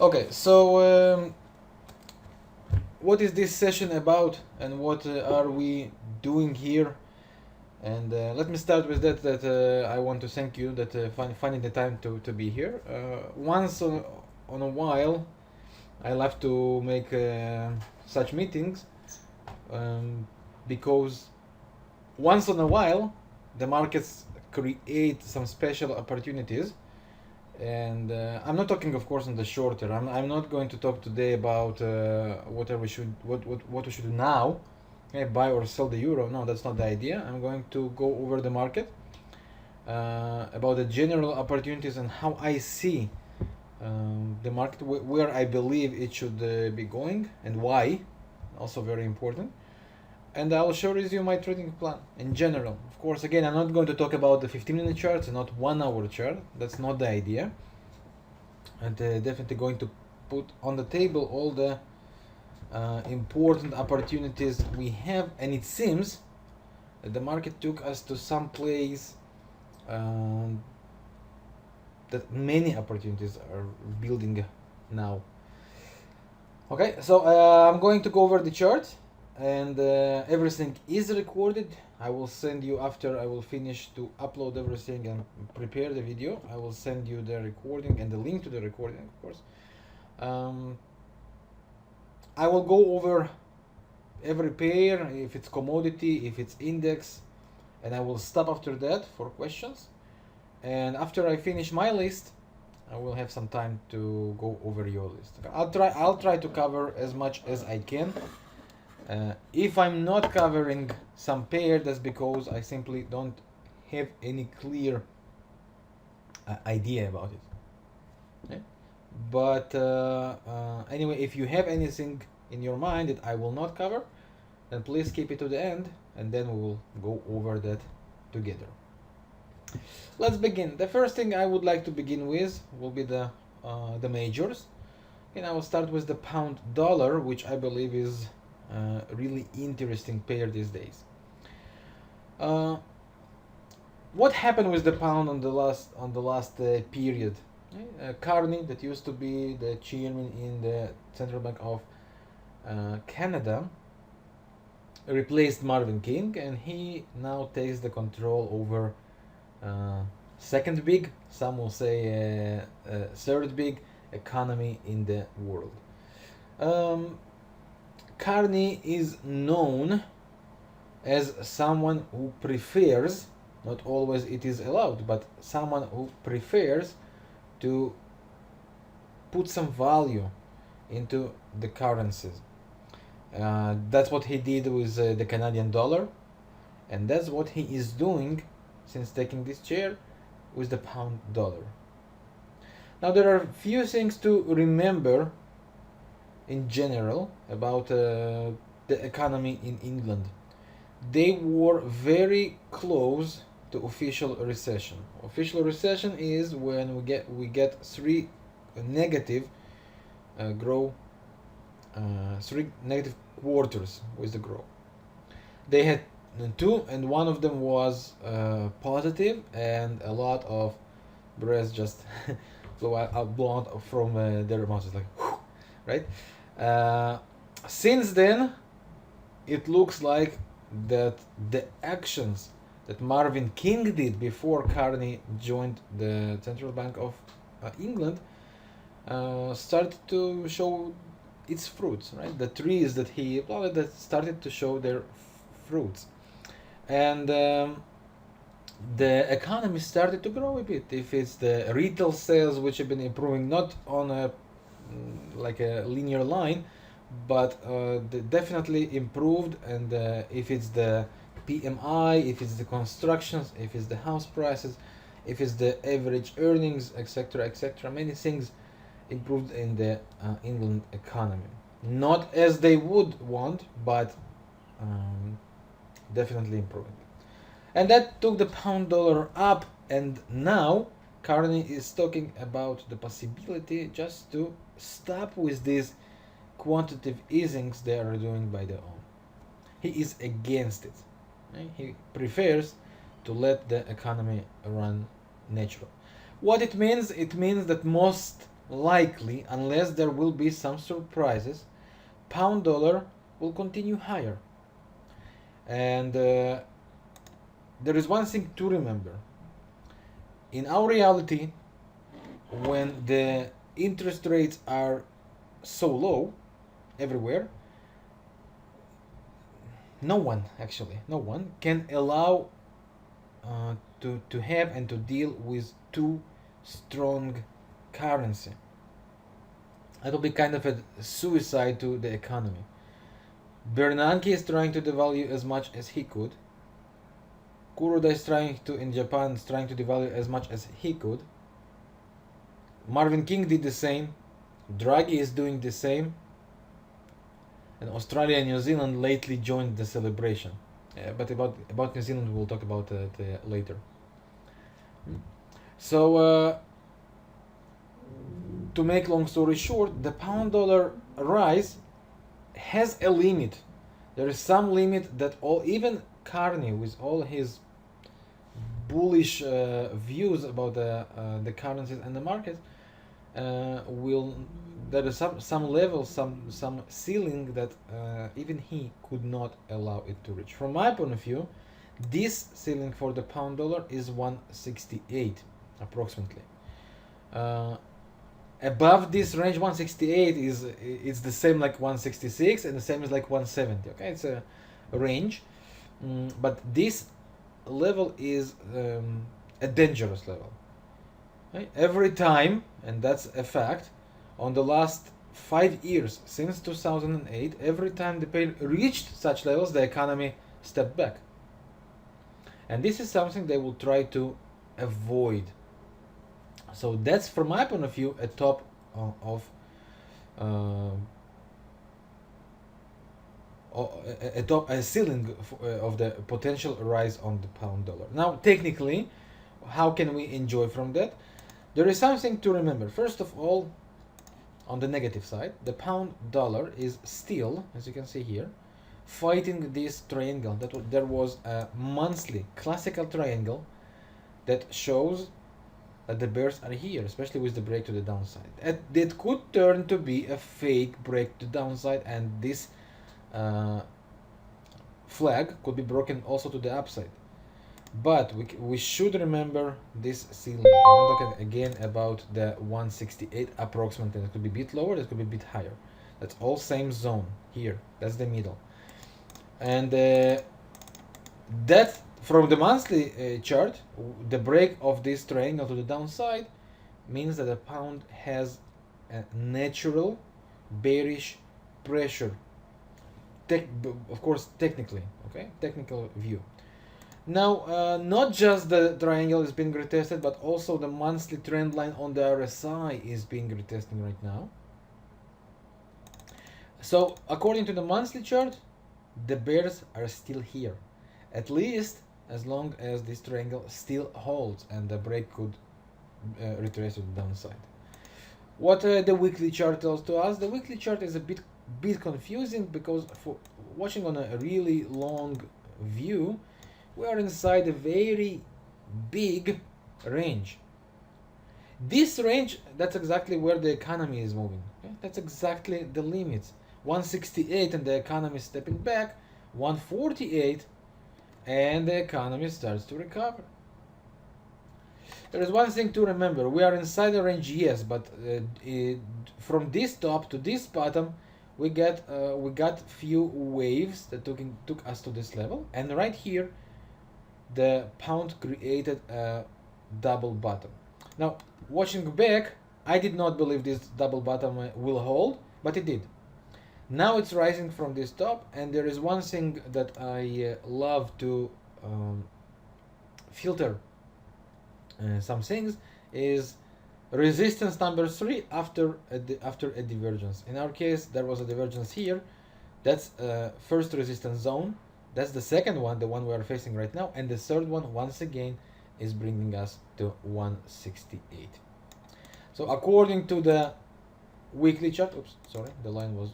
Okay, so what is this session about, and what are we doing here? And let me start with that I want to thank you that finding the time to be here. Once on a while, I love to make such meetings, because once in a while the markets create some special opportunities. And I'm not talking, of course, in the short term. I'm not going to talk today about what we should do now, okay, buy or sell the euro. No, that's not the idea. I'm going to go over the market, about the general opportunities and how I see the market, where I believe it should be going and why. Also very important. And I'll share with you my trading plan in general. Of course, again, I'm not going to talk about the 15-minute charts and not 1 hour chart. That's not the idea. And definitely going to put on the table all the important opportunities we have. And it seems that the market took us to some place that many opportunities are building now. Okay, so I'm going to go over the chart, and everything is recorded. I will send you, after I will finish to upload everything and prepare the video, I will send you the recording and the link to the recording, of course. I will go over every pair, if it's commodity, if it's index, and I will stop after that for questions. And after I finish my list, I will have some time to go over your list. I'll try to cover as much as I can. If I'm not covering some pair, that's because I simply don't have any clear idea about it. Okay? But anyway, if you have anything in your mind that I will not cover, then please keep it to the end, and then we will go over that together. Let's begin. The first thing I would like to begin with will be the majors. And I will start with the pound dollar, which I believe is a really interesting pair these days. What happened with the pound on the last period? Carney, that used to be the chairman in the Central Bank of Canada, replaced Marvin King, and he now takes the control over second big, some will say third big economy in the world. Carney is known as someone who prefers, not always it is allowed, but someone who prefers to put some value into the currencies. That's what he did with the Canadian dollar, and that's what he is doing since taking this chair with the pound dollar. Now, there are few things to remember in general about the economy in England. They were very close to official recession. Official recession is when we get three negative three negative quarters with the growth. They had two, and one of them was positive, and a lot of breath just flew out from their mouths. It's like, whew, right? Since then, it looks like that the actions that Marvin King did before Carney joined the Central Bank of England started to show its fruits, right? The trees that he planted that started to show their fruits. And the economy started to grow a bit. If it's the retail sales, which have been improving not on a like a linear line, but they definitely improved. And if it's the PMI, if it's the constructions, if it's the house prices, if it's the average earnings, etc., etc., many things improved in the England economy. Not as they would want, but definitely improving. And that took the pound dollar up, and now Carney is talking about the possibility just to stop with these quantitative easings they are doing by their own. He is against it. He prefers to let the economy run natural. What it means that most likely, unless there will be some surprises, pound dollar will continue higher. And there is one thing to remember. In our reality, when the interest rates are so low everywhere, no one can allow to have and to deal with too strong currency. It'll be kind of a suicide to the economy. Bernanke is trying to devalue as much as he could. Kuroda is trying to, in Japan, is trying to devalue as much as he could. Marvin King did the same. Draghi is doing the same. And Australia and New Zealand lately joined the celebration. But about New Zealand we'll talk about it later. So to make long story short, the pound dollar rise has a limit. There is some limit that even Carney, with all his bullish views about the currencies and the market, will there is some level, some ceiling that even he could not allow it to reach. From my point of view, this ceiling for the pound dollar is 168 approximately. Above this range, 168 it's the same like 166, and the same is like 170. Okay, it's a range, but this level is a dangerous level. Okay? Every time, and that's a fact, on the last 5 years since 2008, every time the pair reached such levels, the economy stepped back. And this is something they will try to avoid. So that's, from my point of view, a top a ceiling of the potential rise on the pound dollar. Now, technically, how can we enjoy from that? There is something to remember. First of all, on the negative side, the pound dollar is still, as you can see here, fighting this triangle. There was a monthly classical triangle that shows that the bears are here, especially with the break to the downside. It could turn to be a fake break to the downside, and this flag could be broken also to the upside. But we should remember this ceiling. And I'm talking again about the 168 approximately. It could be a bit lower, it could be a bit higher. That's all same zone here. That's the middle. And that, from the monthly chart, the break of this triangle to the downside means that the pound has a natural bearish pressure. Of course, technically, okay, technical view. Now, not just the triangle is being retested, but also the monthly trend line on the RSI is being retested right now. So, according to the monthly chart, the bears are still here, at least as long as this triangle still holds and the break could retrace to the downside. What the weekly chart tells to us? The weekly chart is a bit confusing, because for watching on a really long view, we are inside a very big range. This range, that's exactly where the economy is moving. Okay? That's exactly the limits. 168 and the economy stepping back, 148 and the economy starts to recover. There is one thing to remember. We are inside the range, yes, but from this top to this bottom, we got few waves that took us to this level, and right here the pound created a double bottom. Now, watching back, I did not believe this double bottom will hold, but it did. Now it's rising from this top, and there is one thing that I love to filter some things, is resistance number 3 after a divergence. In our case, there was a divergence here. That's first resistance zone. That's the second one, the one we are facing right now, and the third one, once again, is bringing us to 168. So according to the weekly chart, oops, sorry, the line was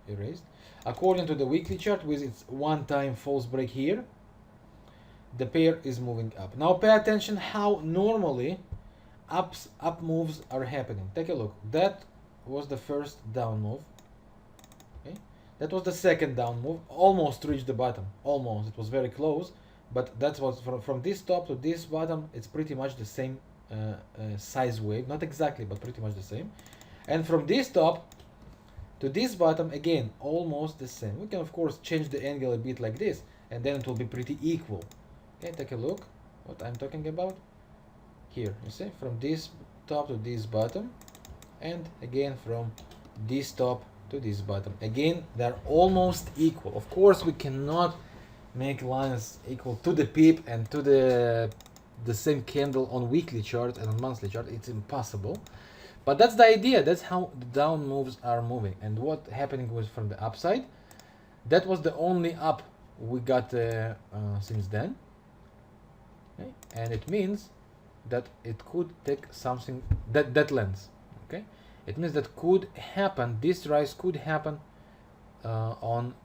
erased. According to the weekly chart, with its one-time false break here, the pair is moving up. Now pay attention how normally up moves are happening. Take a look. That was the first down move. Okay, that was the second down move. Almost reached the bottom. Almost. It was very close. But that was from this top to this bottom. It's pretty much the same size wave. Not exactly, but pretty much the same. And from this top to this bottom, again, almost the same. We can of course change the angle a bit like this, and then it will be pretty equal. Okay, take a look what I'm talking about. Here, you see, from this top to this bottom, and again from this top to this bottom. Again, they're almost equal. Of course, we cannot make lines equal to the pip and to the same candle on weekly chart and on monthly chart. It's impossible. But that's the idea. That's how the down moves are moving. And what happening was from the upside. That was the only up we got since then. Okay? And it means that it could take something that length. Okay, it means that could happen. This rise could happen on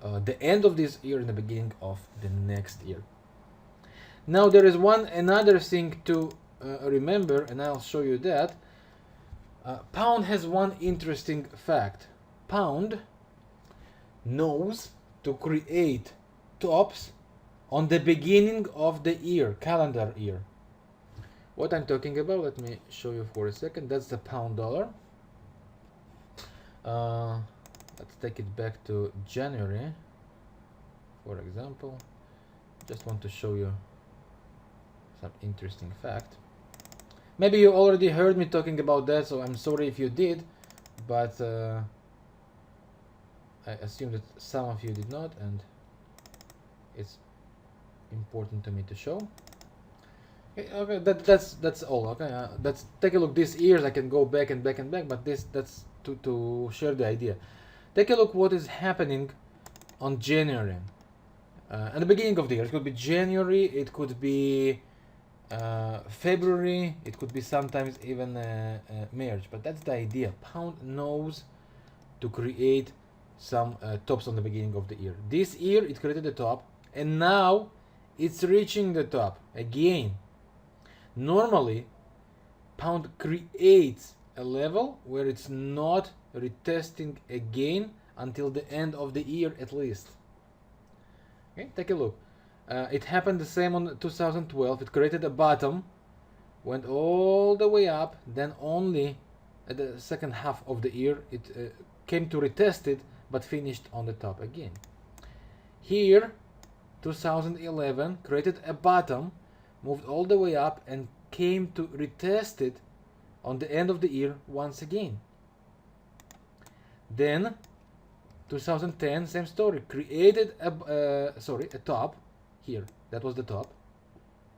the end of this year and the beginning of the next year. Now there is another thing to remember, and I'll show you that. Pound has one interesting fact. Pound knows to create tops on the beginning of the year, calendar year. What I'm talking about, let me show you for a second. That's the pound dollar. Let's take it back to January, for example. Just want to show you some interesting fact. Maybe you already heard me talking about that, so I'm sorry if you did, but I assume that some of you did not, and it's important to me to show. Okay, that's all. Okay, let's take a look. These years I can go back and back and back, but that's to share the idea. Take a look what is happening on January, at the beginning of the year. It could be January, it could be February, it could be sometimes even March. But that's the idea. Pound knows to create some tops on the beginning of the year. This year it created the top, and now it's reaching the top again. Normally, pound creates a level where it's not retesting again until the end of the year at least. Okay, take a look. It happened the same on 2012. It created a bottom, went all the way up, then only at the second half of the year it came to retest it, but finished on the top again. Here, 2011 created a bottom, moved all the way up, and came to retest it on the end of the year once again. Then 2010, same story, created a top here. That was the top.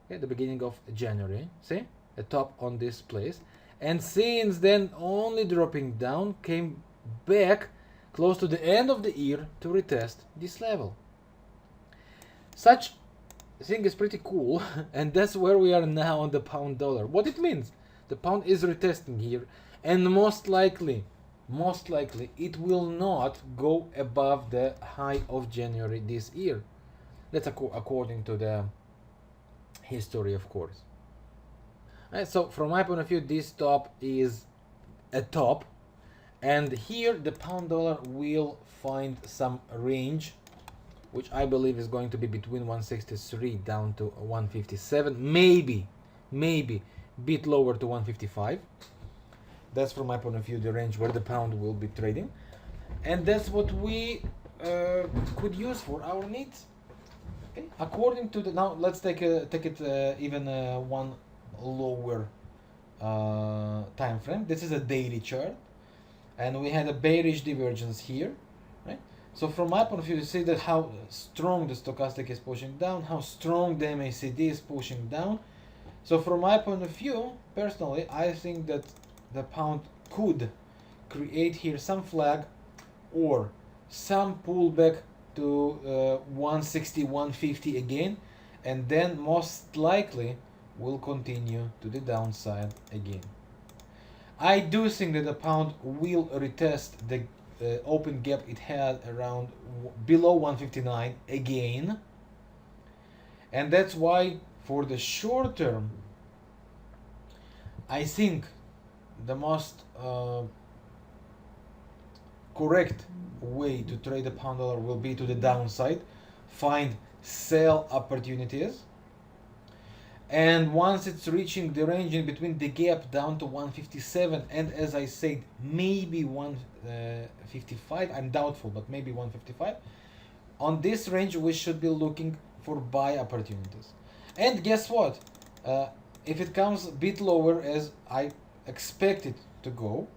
Okay, the beginning of January. See, a top on this place, and since then only dropping down, came back close to the end of the year to retest this level. Such thing is pretty cool, and that's where we are now on the pound dollar. What it means, the pound is retesting here, and most likely it will not go above the high of January this year. That's according to the history, of course. So from my point of view, this top is a top, and here the pound dollar will find some range, which I believe is going to be between 163 down to 157, maybe bit lower to 155. That's from my point of view the range where the pound will be trading, and that's what we could use for our needs. Okay. According to the, now let's take it even one lower time frame. This is a daily chart, and we had a bearish divergence here, right? So from my point of view, you see that how strong the stochastic is pushing down, how strong the MACD is pushing down. So from my point of view, personally, I think that the pound could create here some flag or some pullback to 160, 150 again, and then most likely will continue to the downside again. I do think that the pound will retest the open gap it had around below 159 again, and that's why for the short term I think the most correct way to trade the pound dollar will be to the downside, find sell opportunities, and once it's reaching the range in between the gap down to 157, and as I said, maybe 155, I'm doubtful, but maybe 155, on this range we should be looking for buy opportunities. And guess what, if it comes a bit lower as I expect it to go,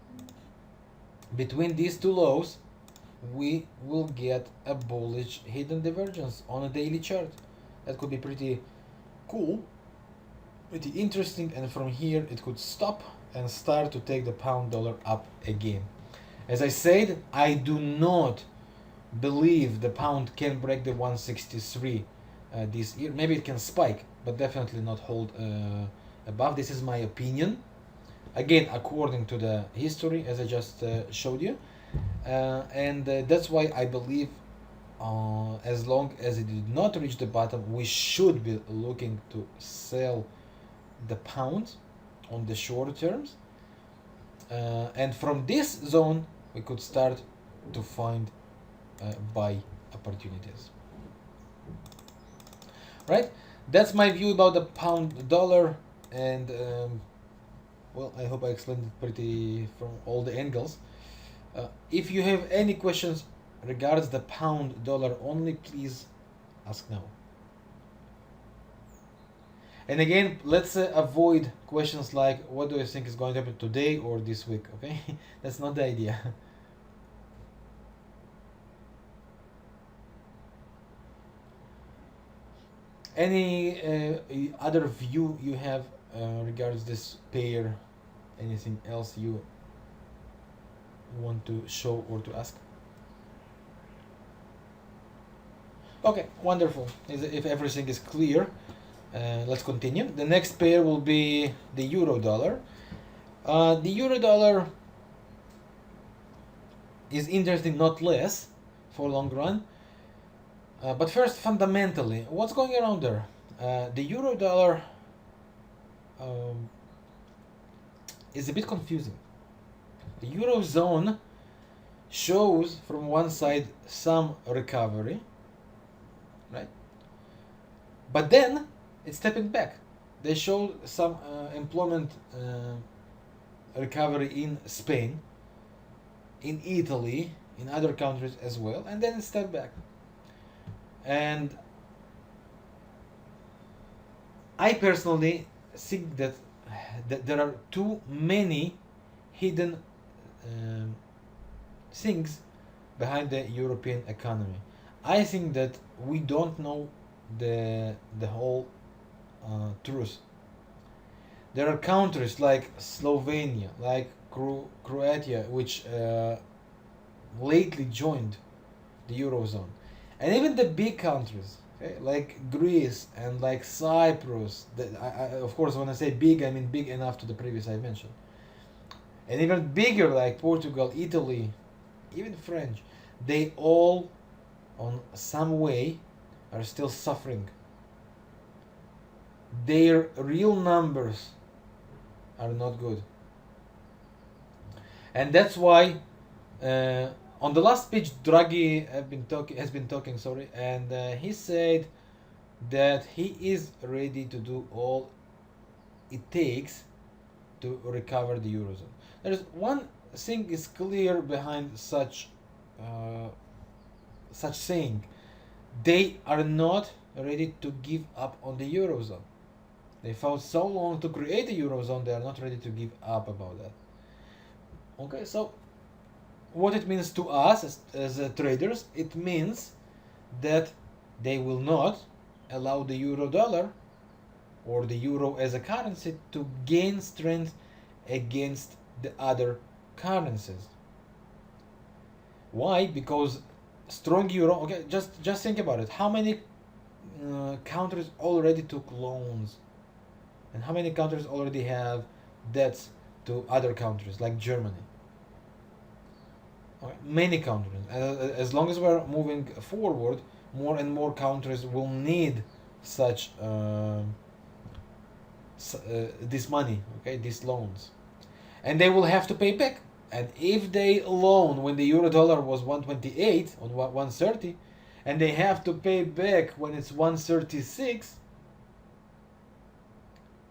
between these two lows we will get a bullish hidden divergence on a daily chart. That could be pretty cool, pretty interesting, and from here it could stop and start to take the pound dollar up again. As I said, I do not believe the pound can break the 163 this year. Maybe it can spike, but definitely not hold above. This is my opinion, again according to the history as I just showed you, and that's why I believe as long as it did not reach the bottom, we should be looking to sell the pound on the short terms, and from this zone we could start to find buy opportunities. Right, that's my view about the pound dollar, and well, I hope I explained it pretty from all the angles. If you have any questions regards the pound dollar only, please ask now. And again, let's avoid questions like what do you think is going to happen today or this week, okay? That's not the idea. Any other view you have regards this pair? Anything else you want to show or to ask? Okay, wonderful. If everything is clear, let's continue. The next pair will be the euro dollar. The euro dollar is interesting, not less, for long run. But first, fundamentally, what's going around there? The euro dollar is a bit confusing. The eurozone shows from one side some recovery, right? But then it's stepping back. They show some employment recovery in Spain, in Italy, in other countries as well, and then it stepped back. And I personally think that there are too many hidden things behind the European economy. I think that we don't know the whole truth. There are countries like Slovenia, like Croatia, which lately joined the Eurozone. And even the big countries, okay, like Greece and like Cyprus, of course, when I say big, I mean big enough to the previous I mentioned. And even bigger like Portugal, Italy, even French, they all, on some way, are still suffering. Their real numbers are not good. And that's why on the last speech, Draghi has been talking, and he said that he is ready to do all it takes to recover the eurozone. There's one thing is clear behind such saying: they are not ready to give up on the eurozone. They fought so long to create a eurozone; they are not ready to give up about that. Okay, so what it means to us as traders, it means that they will not allow the euro dollar or the euro as a currency to gain strength against the other currencies. Why? Because strong euro, okay, just think about it. How many countries already took loans, and how many countries already have debts to other countries like Germany? Many countries. As long as we're moving forward, more and more countries will need such this money, okay, these loans, and they will have to pay back. And if they loan when the euro dollar was 128 on 130, and they have to pay back when it's 136,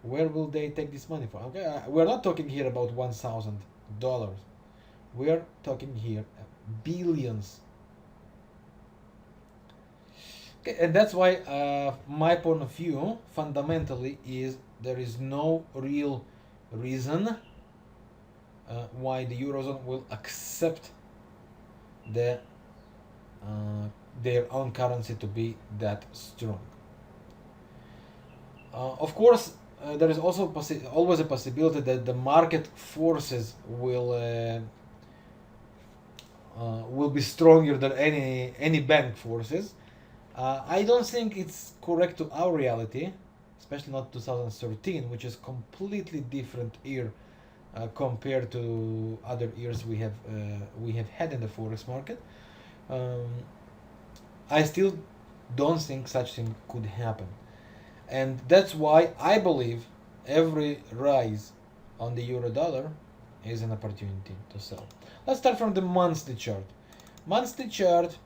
where will they take this money from? Okay, we're not talking here about $1,000. We're talking here billions. Okay, and that's why my point of view fundamentally is there is no real reason why the eurozone will accept the their own currency to be that strong. Of course, there is also always a possibility that the market forces will be stronger than any bank forces. I don't think it's correct to our reality, especially not 2013, which is completely different year compared to other years we have had in the forex market. I still don't think such thing could happen, and that's why I believe every rise on the euro dollar is an opportunity to sell. Let's start from the monthly chart. Monthly chart,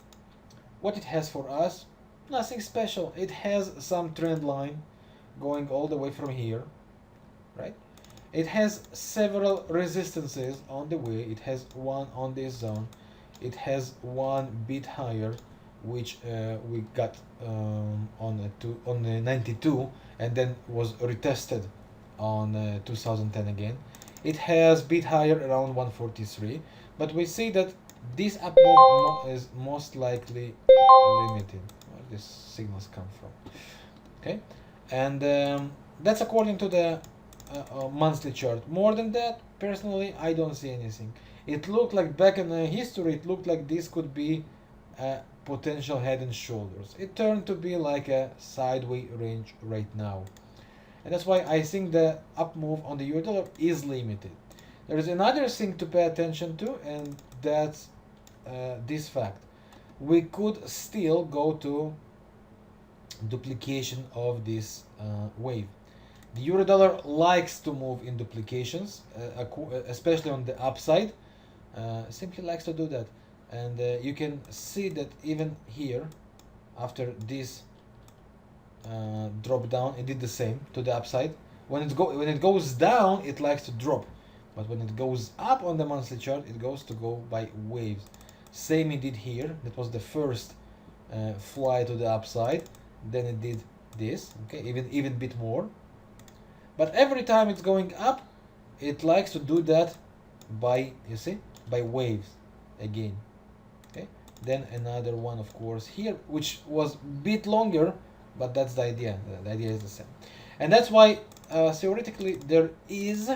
what it has for us, nothing special. It has some trend line going all the way from here, right? It has several resistances on the way. It has one on this zone. It has one bit higher, which we got on the 92, and then was retested on 2010 again. It has bit higher around 143, but we see that this up move is most likely limited. Where these signals come from? Okay, and that's according to the monthly chart. More than that, personally, I don't see anything. It looked like back in history, it looked like this could be a potential head and shoulders. It turned to be like a sideways range right now. And that's why I think the up move on the euro dollar is limited. There is another thing to pay attention to, and that's this fact. We could still go to duplication of this wave. The euro dollar likes to move in duplications, especially on the upside. Simply likes to do that, and you can see that even here, after this drop down, it did the same to the upside. When it goes down, it likes to drop, but when it goes up on the monthly chart, it goes to go by waves. Same it did here. That was the first fly to the upside. Then it did this. Okay, even bit more. But every time it's going up, it likes to do that by, you see, by waves again. Okay. Then another one, of course, here, which was a bit longer, but that's the idea. The idea is the same, and that's why theoretically there is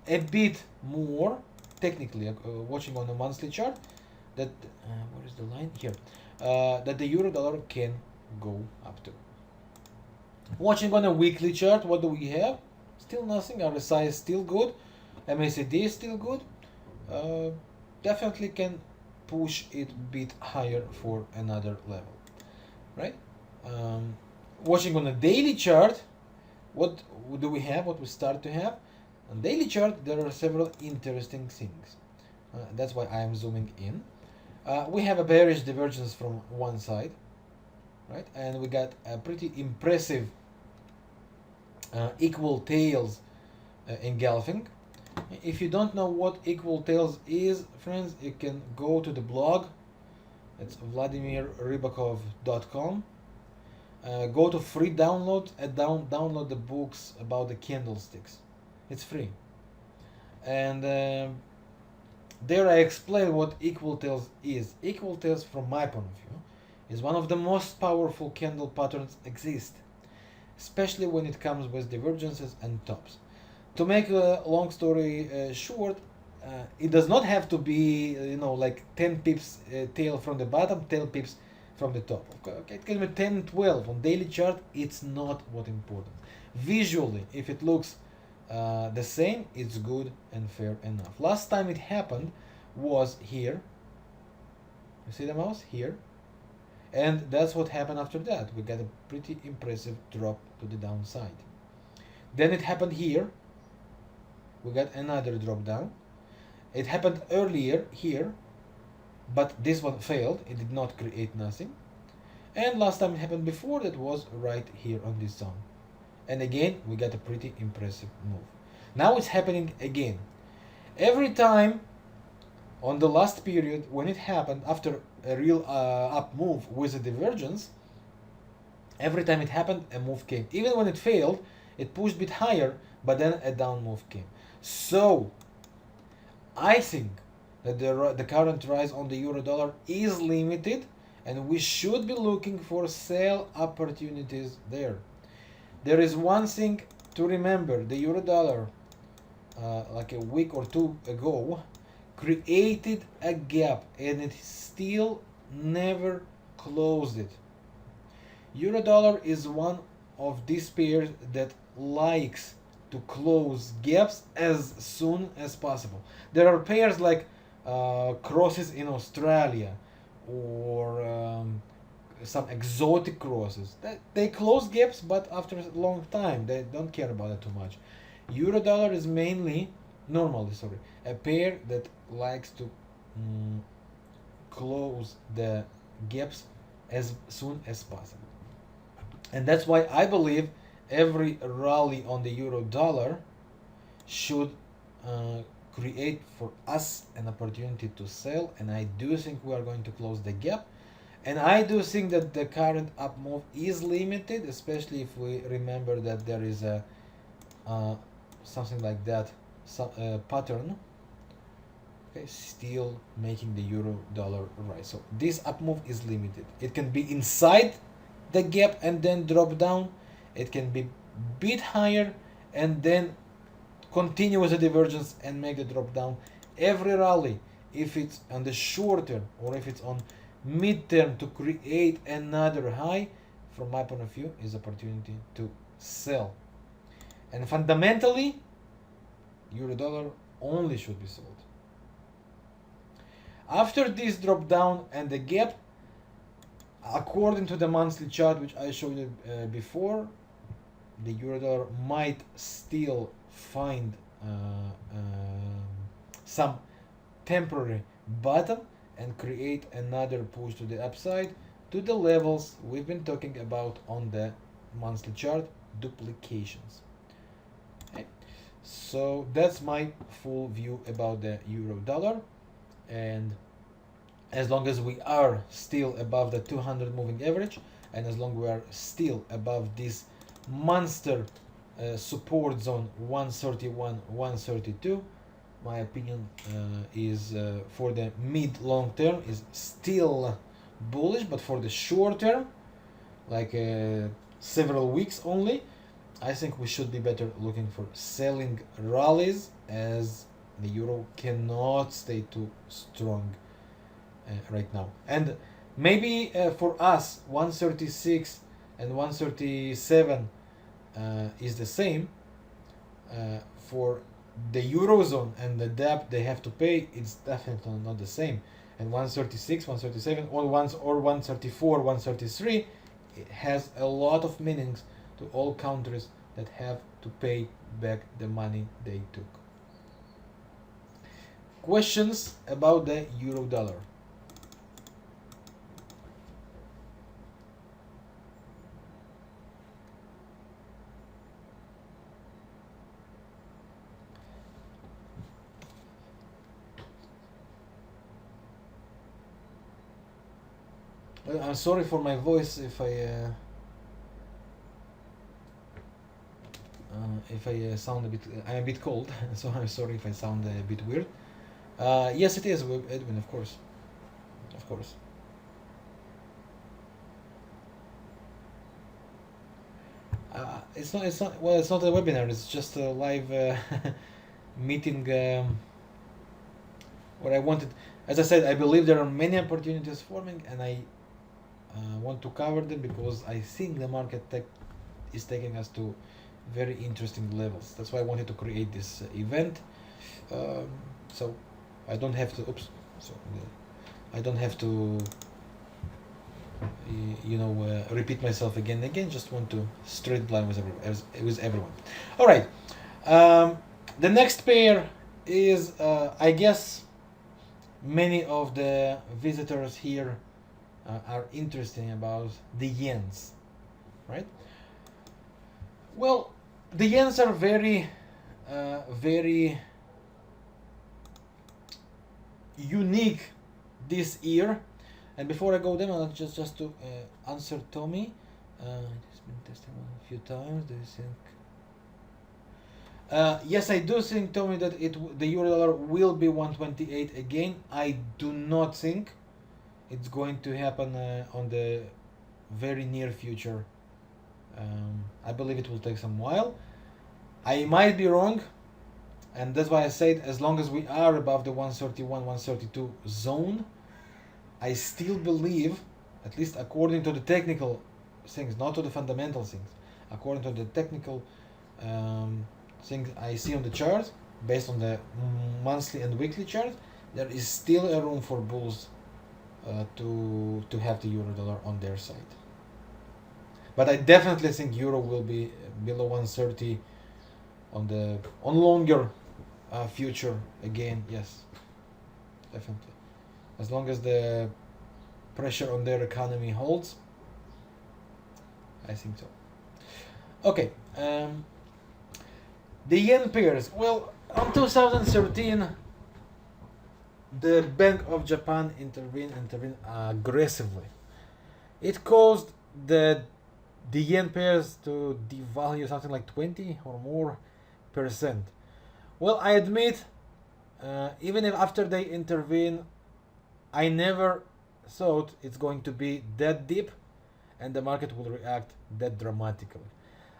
a bit more technically watching on the monthly chart that where is the line here, that the euro dollar can go up to. Watching on a weekly chart, what do we have? Still nothing. RSI is still good. MACD is still good. Definitely can push it a bit higher for another level, right? Watching on a daily chart, what do we have? What we start to have? On daily chart, there are several interesting things. That's why I am zooming in. We have a bearish divergence from one side, right? And we got a pretty impressive equal tails engulfing. If you don't know what equal tails is, friends, you can go to the blog. It's VladimirRibakov.com. Go to free download and download the books about the candlesticks. It's free. And there I explain what equal tails is. Equal tails, from my point of view, is one of the most powerful candle patterns exist, especially when it comes with divergences and tops. To make a long story short, it does not have to be, like 10 pips tail from the bottom, 10 pips from the top. Okay, it can be 10, 12. On daily chart, it's not what important. Visually, if it looks the same, it's good and fair enough. Last time it happened was here. You see the mouse? Here. And that's what happened after that. We got a pretty impressive drop to the downside. Then it happened here. We got another drop down. It happened earlier here, but this one failed. It did not create nothing. And last time it happened before, that was right here on this zone. And again, we got a pretty impressive move. Now it's happening again. Every time on the last period, when it happened after a real up move with a divergence, every time it happened, a move came. Even when it failed, it pushed a bit higher, but then a down move came. So, I think that the current rise on the euro dollar is limited, and we should be looking for sell opportunities there. There is one thing to remember: the euro dollar, like a week or two ago, created a gap, and it still never closed it. Euro dollar is one of these pairs that likes to close gaps as soon as possible. There are pairs like crosses in Australia, or some exotic crosses. They close gaps, but after a long time. They don't care about it too much. Euro dollar is normally, a pair that likes to close the gaps as soon as possible. And that's why I believe every rally on the euro dollar should create for us an opportunity to sell, and I do think we are going to close the gap. And I do think that the current up move is limited, especially if we remember that there is a something like that pattern, okay, still making the euro dollar rise. So this up move is limited. It can be inside the gap and then drop down. It can be bit higher and then continue with the divergence and make the drop down. Every rally, if it's on the short term or if it's on mid-term to create another high, from my point of view, is opportunity to sell. And fundamentally, euro dollar only should be sold. After this drop down and the gap, according to the monthly chart which I showed you before, the euro dollar might still find some temporary bottom and create another push to the upside to the levels we've been talking about on the monthly chart, duplications. Okay. So that's my full view about the euro dollar, and as long as we are still above the 200 moving average, and as long as we are still above this monster support zone 131 132, my opinion is for the mid long term is still bullish, but for the short term, like several weeks only, I think we should be better looking for selling rallies, as the euro cannot stay too strong right now. And maybe for us 136 and 137 is the same. For the eurozone and the debt they have to pay, it's definitely not the same. And 136, 137, or 134, 133, it has a lot of meanings to all countries that have to pay back the money they took. Questions about the euro dollar? Well, I'm sorry for my voice if I sound a bit. I'm a bit cold, so I'm sorry if I sound a bit weird. Yes, it is, Edwin. Of course, of course. It's not. It's not. Well, it's not a webinar. It's just a live meeting. What I wanted, as I said, I believe there are many opportunities forming, and I want to cover them because I think the market is taking us to very interesting levels. That's why I wanted to create this event, so I don't have to. Oops. So I don't have to repeat myself again and again. Just want to straight line with everyone. All right. The next pair is, I guess, many of the visitors here are interested about the yens, right? Well, the yens are very, very unique this year. And before I go there, I'll just to answer Tommy. It's been tested a few times. Do you think? Yes, I do think, Tommy, that the euro dollar will be 128 again. I do not think it's going to happen on the very near future. I believe it will take some while. I might be wrong, and that's why I said as long as we are above the 131, 132 zone, I still believe, at least according to the technical things, not to the fundamental things, according to the technical things I see on the chart, based on the monthly and weekly chart, there is still a room for bulls to have the euro dollar on their side. But I definitely think euro will be below 130 on longer future again. Yes, definitely. As long as the pressure on their economy holds, I think so. Okay, the yen pairs. Well, on 2013, the Bank of Japan intervened aggressively. It caused the yen pairs to devalue something like 20 or more %. Well, I admit, even if after they intervene, I never thought it's going to be that deep and the market will react that dramatically.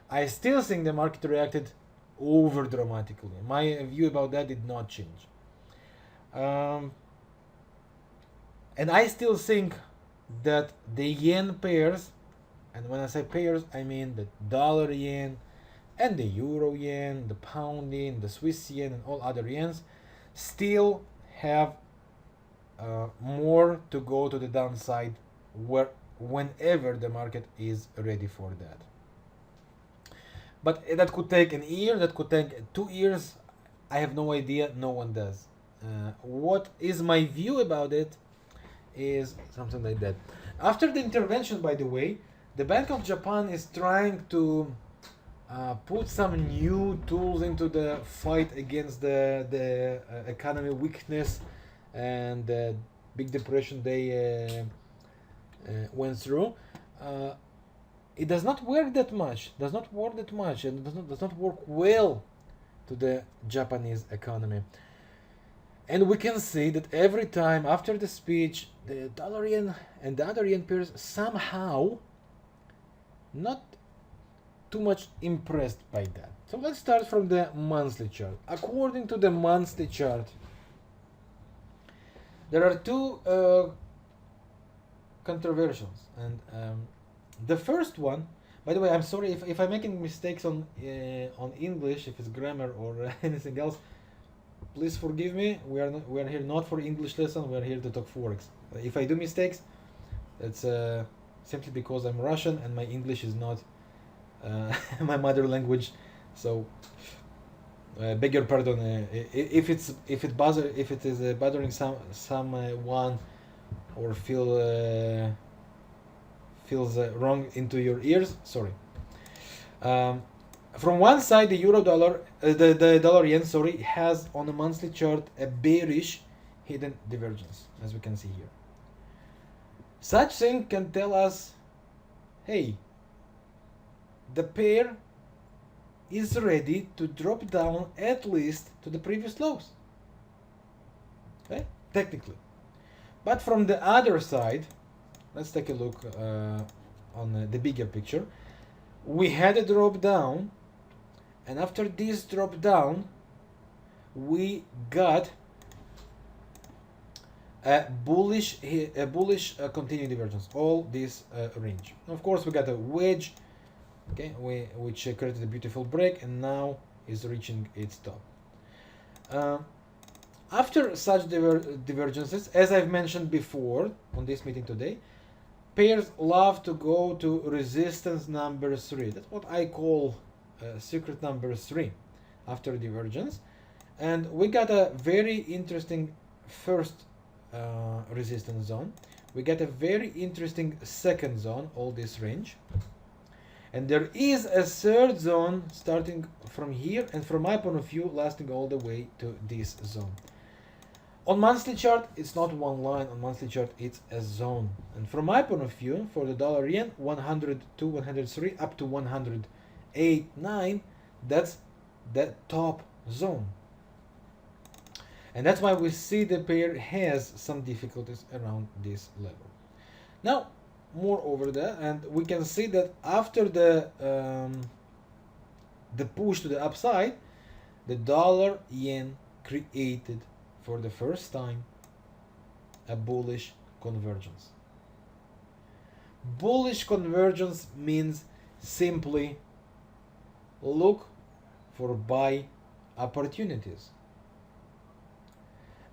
I still think the market reacted over dramatically. My view about that did not change. And I still think that the yen pairs, and when I say pairs, I mean the dollar yen and the euro yen, the pound yen, the Swiss yen, and all other yens, still have more to go to the downside whenever the market is ready for that. But that could take an year, that could take 2 years. I have no idea, no one does. What is my view about it is something like that. After the intervention, by the way, the Bank of Japan is trying to put some new tools into the fight against the economy weakness and the big depression they went through. It does not work that much, and does not work well to the Japanese economy. And we can see that every time after the speech, the dollar yen and the other yen pairs somehow not too much impressed by that. So let's start from the monthly chart. According to the monthly chart, there are two controversials, and the first one, by the way, I'm sorry if I'm making mistakes on English, if it's grammar or anything else. Please forgive me. We are here not for English lesson. We are here to talk forex. If I do mistakes, that's simply because I'm Russian and my English is not my mother language. So beg your pardon if it is bothering someone or feels wrong into your ears. Sorry. From one side, the euro dollar, the dollar yen, sorry, has on a monthly chart a bearish hidden divergence, as we can see here. Such thing can tell us, hey, the pair is ready to drop down at least to the previous lows. Okay, technically. But from the other side, let's take a look on the bigger picture. We had a drop down, and after this drop down, we got a bullish continued divergence, all this range. Of course, we got a wedge, okay, which created a beautiful break, and now is reaching its top. After such divergences, as I've mentioned before on this meeting today, pairs love to go to resistance number 3. That's what I call secret number 3 after divergence. And we got a very interesting first resistance zone. We get a very interesting second zone, all this range. And there is a third zone starting from here and from my point of view lasting all the way to this zone. On monthly chart, it's not one line. On monthly chart, it's a zone. And from my point of view, for the dollar yen, 102, 103 up to 108, 9, that's the top zone. And that's why we see the pair has some difficulties around this level. Now, moreover that, and we can see that after the push to the upside, the dollar yen created for the first time a bullish convergence. Bullish convergence means simply look for buy opportunities.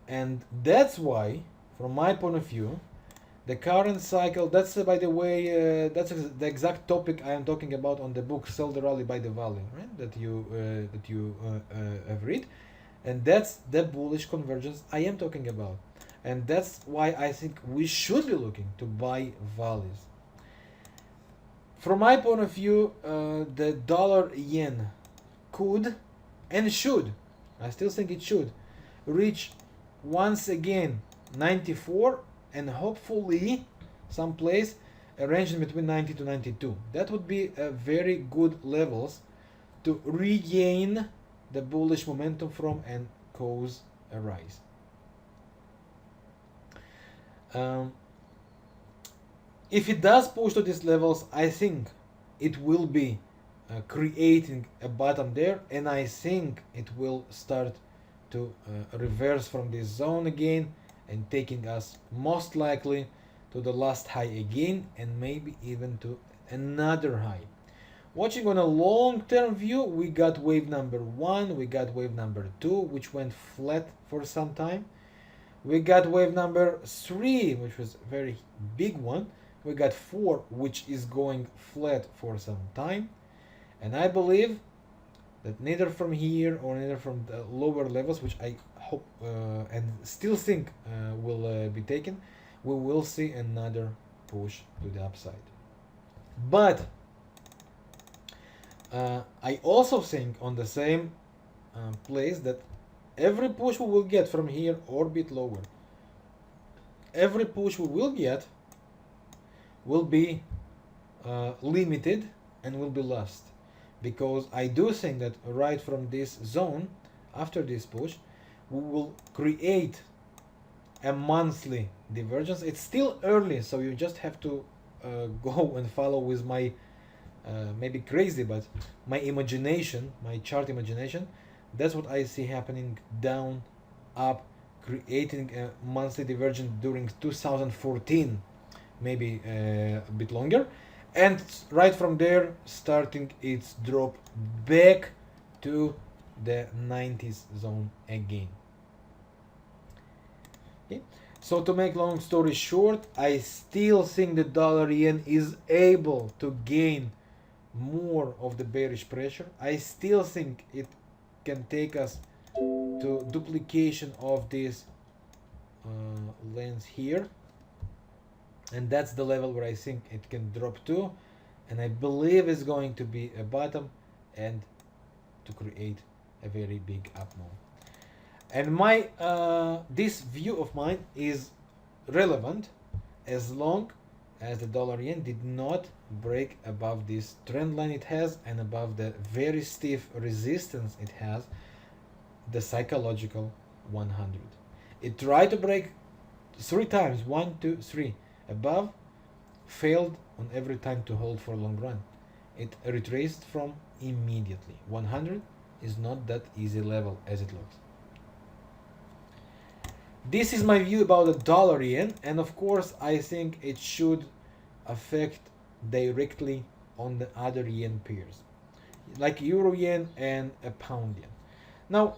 And that's why, from my point of view, the current cycle, that's by the way, that's the exact topic I am talking about on the book Sell the Rally, Buy the Valley, right? That you have read. And that's the bullish convergence I am talking about. And that's why I think we should be looking to buy valleys. From my point of view, the dollar yen could and should, I still think it should, reach once again 94 and hopefully someplace a range in between 90 to 92. That would be a very good levels to regain the bullish momentum from and cause a rise. If it does push to these levels, I think it will be creating a bottom there, and I think it will start to reverse from this zone again and taking us most likely to the last high again and maybe even to another high. Watching on a long-term view, we got wave number 1, we got wave number 2, which went flat for some time. We got wave number 3, which was a very big one. We got 4, which is going flat for some time. And I believe that neither from here or neither from the lower levels, which I hope and still think will be taken, we will see another push to the upside. But I also think on the same place that every push we will get from here or a bit lower, every push we will get will be limited and will be lost. Because I do think that right from this zone, after this push, we will create a monthly divergence. It's still early, so you just have to go and follow with my, maybe crazy, but my imagination, my chart imagination. That's what I see happening down, up, creating a monthly divergence during 2014, maybe a bit longer. And right from there, starting its drop back to the 90s zone again. Okay. So to make long story short, I still think the dollar yen is able to gain more of the bearish pressure. I still think it can take us to duplication of this lens here. And that's the level where I think it can drop to, and I believe it's going to be a bottom and to create a very big up move. And my this view of mine is relevant as long as the dollar yen did not break above this trend line it has and above the very stiff resistance it has, the psychological 100. It tried to break 3 times, 1, 2, 3. Above, failed on every time to hold for a long run. It retraced from immediately. 100 is not that easy level as it looks. This is my view about the dollar yen, and of course I think it should affect directly on the other yen pairs, like euro yen and a pound yen. Now,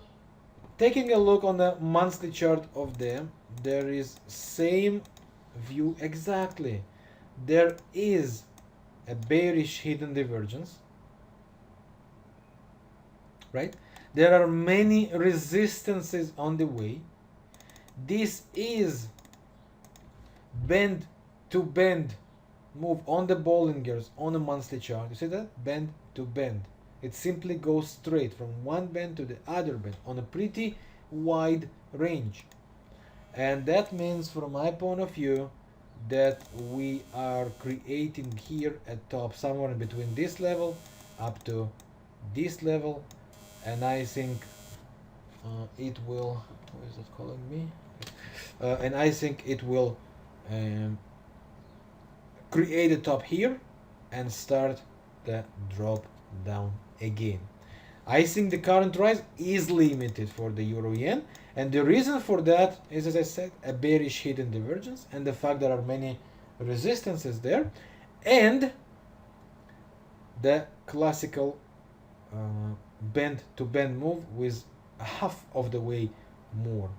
taking a look on the monthly chart of them, there is same view exactly. there is a bearish hidden divergence, right? There are many resistances on the way. This is bend to bend move on the Bollingers on a monthly chart. You see that? Bend to bend. It simply goes straight from one bend to the other bend on a pretty wide range. And that means, from my point of view, that we are creating here at top somewhere in between this level up to this level. And I think it will, who is it calling me? And I think it will create a top here and start the drop down again. I think the current rise is limited for the euro yen, and the reason for that is, as I said, a bearish hidden divergence and the fact there are many resistances there, and the classical bend to bend move with half of the way more.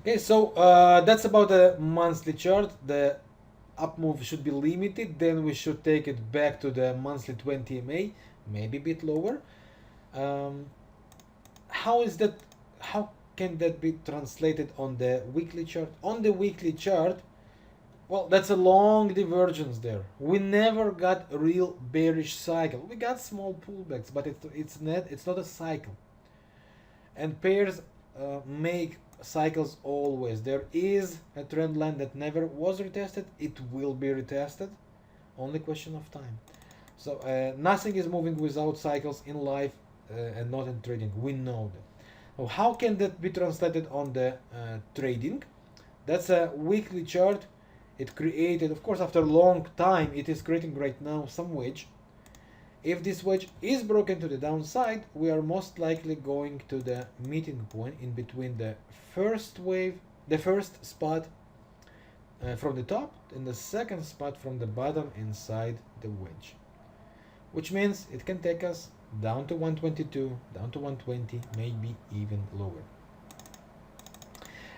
Okay, so that's about the monthly chart. The up move should be limited, then we should take it back to the monthly 20 MA, maybe a bit lower. How is that? How can that be translated on the weekly chart? On the weekly chart, well, that's a long divergence there. We never got a real bearish cycle. We got small pullbacks, but it's not a cycle. And pairs make cycles always. There is a trend line that never was retested. It will be retested. Only question of time. So nothing is moving without cycles in life and not in trading. We know that. So how can that be translated on the trading? That's a weekly chart. It created, of course, after a long time, it is creating right now some wedge. If this wedge is broken to the downside, we are most likely going to the meeting point in between the first wave, the first spot from the top, and the second spot from the bottom inside the wedge. Which means it can take us down to 122, down to 120, maybe even lower.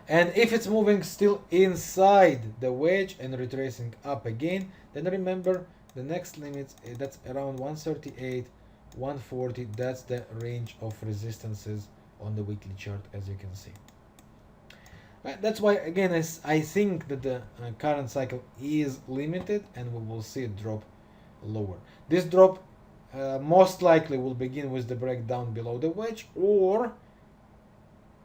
And if it's moving still inside the wedge and retracing up again, then remember the next limit, that's around 138, 140. That's the range of resistances on the weekly chart, as you can see. Right, that's why, again, I think that the current cycle is limited and we will see a drop lower. This drop most likely will begin with the breakdown below the wedge, or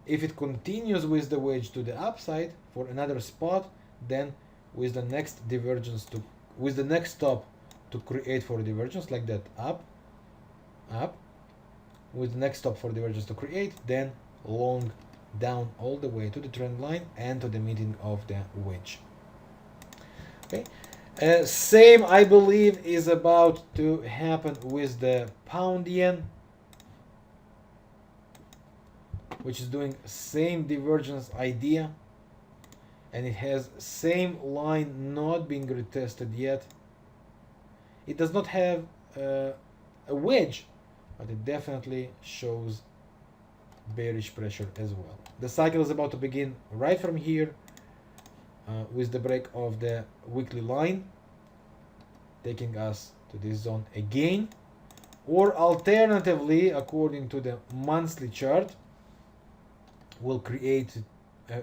if it continues with the wedge to the upside for another spot, then with the next divergence with the next stop to create for divergence, like that, up, with the next stop for divergence to create, then long down all the way to the trend line and to the meeting of the wedge. Okay. Same, I believe, is about to happen with the pound yen, which is doing same divergence idea, and it has same line not being retested yet. It does not have a wedge, but it definitely shows bearish pressure as well. The cycle is about to begin right from here with the break of the weekly line, taking us to this zone again, or alternatively, according to the monthly chart, will create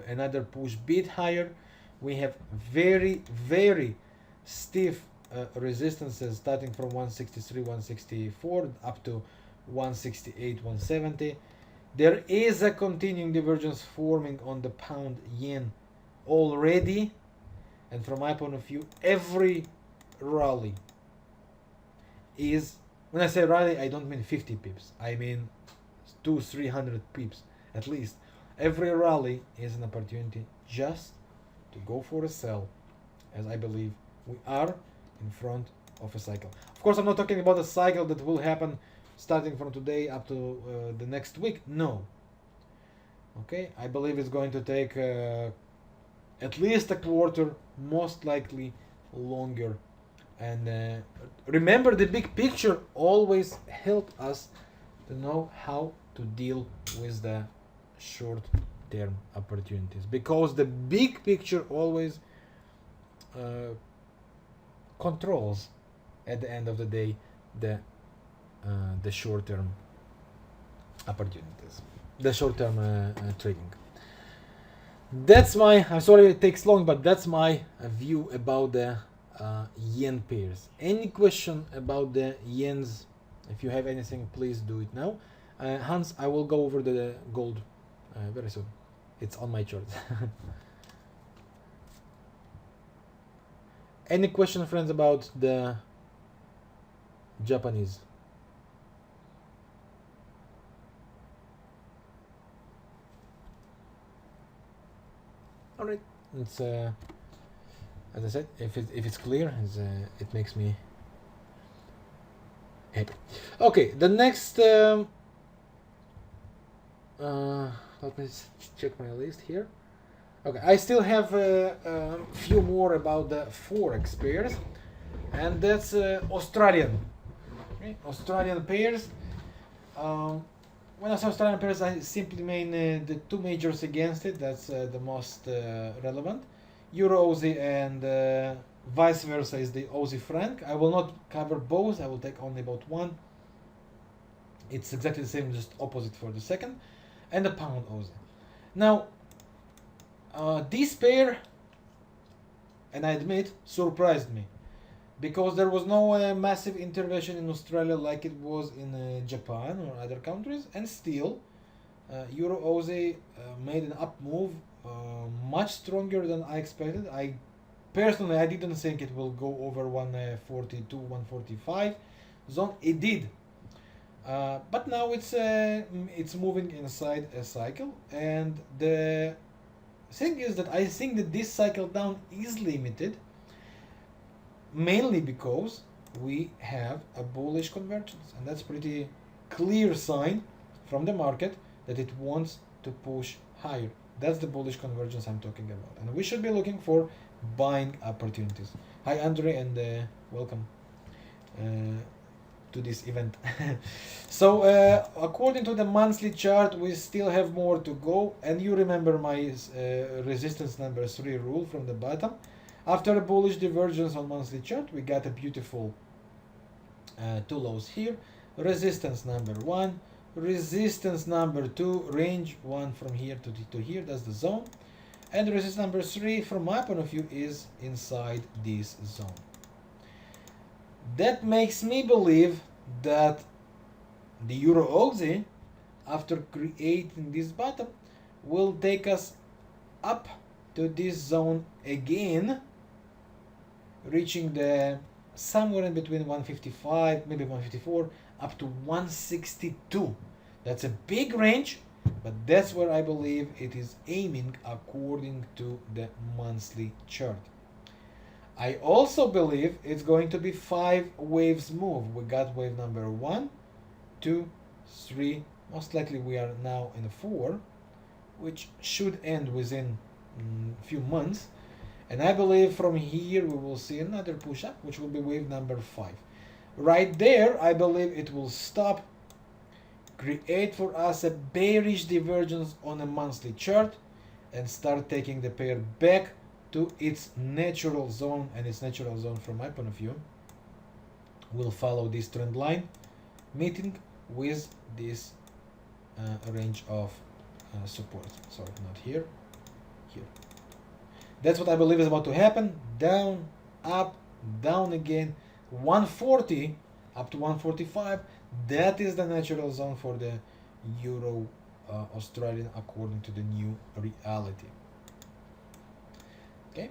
another push bit higher. We have very, very stiff resistances starting from 163, 164 up to 168, 170. There is a continuing divergence forming on the pound yen already, and from my point of view, every rally is, when I say rally, I don't mean 50 pips, I mean 200-300 pips at least. Every rally is an opportunity just to go for a sell, as I believe we are in front of a cycle. Of course, I'm not talking about a cycle that will happen starting from today up to the next week. No. Okay, I believe it's going to take at least a quarter, most likely longer. And remember, the big picture always helped us to know how to deal with the short-term opportunities, because the big picture always controls at the end of the day the short-term opportunities, the short-term trading. That's my, I'm sorry it takes long, but that's my view about the yen pairs. Any question about the yens? If you have anything, please do it now. Hans, I will go over the gold very soon. It's on my chart. Any question, friends, about the Japanese? All right, it's as I said, if it's clear, it makes me happy. Okay, the next. Let me check my list here. Okay, I still have a few more about the forex pairs, and that's Australian. Okay, Australian pairs. When I say Australian pairs, I simply mean the two majors against it. That's the most relevant. Euro Aussie and vice versa is the Aussie franc. I will not cover both. I will take only about one. It's exactly the same, just opposite for the second. And the pound Aussie. Now, this pair, and I admit, surprised me, because there was no massive intervention in Australia like it was in Japan or other countries, and still Euro Aussie made an up move much stronger than I expected. I didn't think it will go over 142, 145 zone. It did, but now it's moving inside a cycle, and the thing is that I think that this cycle down is limited, mainly because we have a bullish convergence, and that's pretty clear sign from the market that it wants to push higher. That's the bullish convergence I'm talking about, and we should be looking for buying opportunities. Hi Andre, and welcome to this event. So according to the monthly chart, we still have more to go, and you remember my resistance number 3 rule from the bottom. After a bullish divergence on monthly chart, we got a beautiful two lows here. Resistance number 1, resistance number 2, range 1 from here to here, that's the zone. And resistance number 3, from my point of view, is inside this zone. That makes me believe that the Euro Aussie, after creating this bottom, will take us up to this zone again, reaching the somewhere in between 155, maybe 154, up to 162. That's a big range, but that's where I believe it is aiming according to the monthly chart. I also believe it's going to be 5 waves move. We got wave number 1, 2, 3. Most likely we are now in 4, which should end within a few months. And I believe from here we will see another push up, which will be wave number 5. Right there, I believe it will stop, create for us a bearish divergence on a monthly chart, and start taking the pair back to its natural zone. And its natural zone, from my point of view, will follow this trend line, meeting with this range of support. Sorry, not here, here. That's what I believe is about to happen. Down, up, down again, 140 up to 145. That is the natural zone for the Euro Australian according to the new reality. Okay,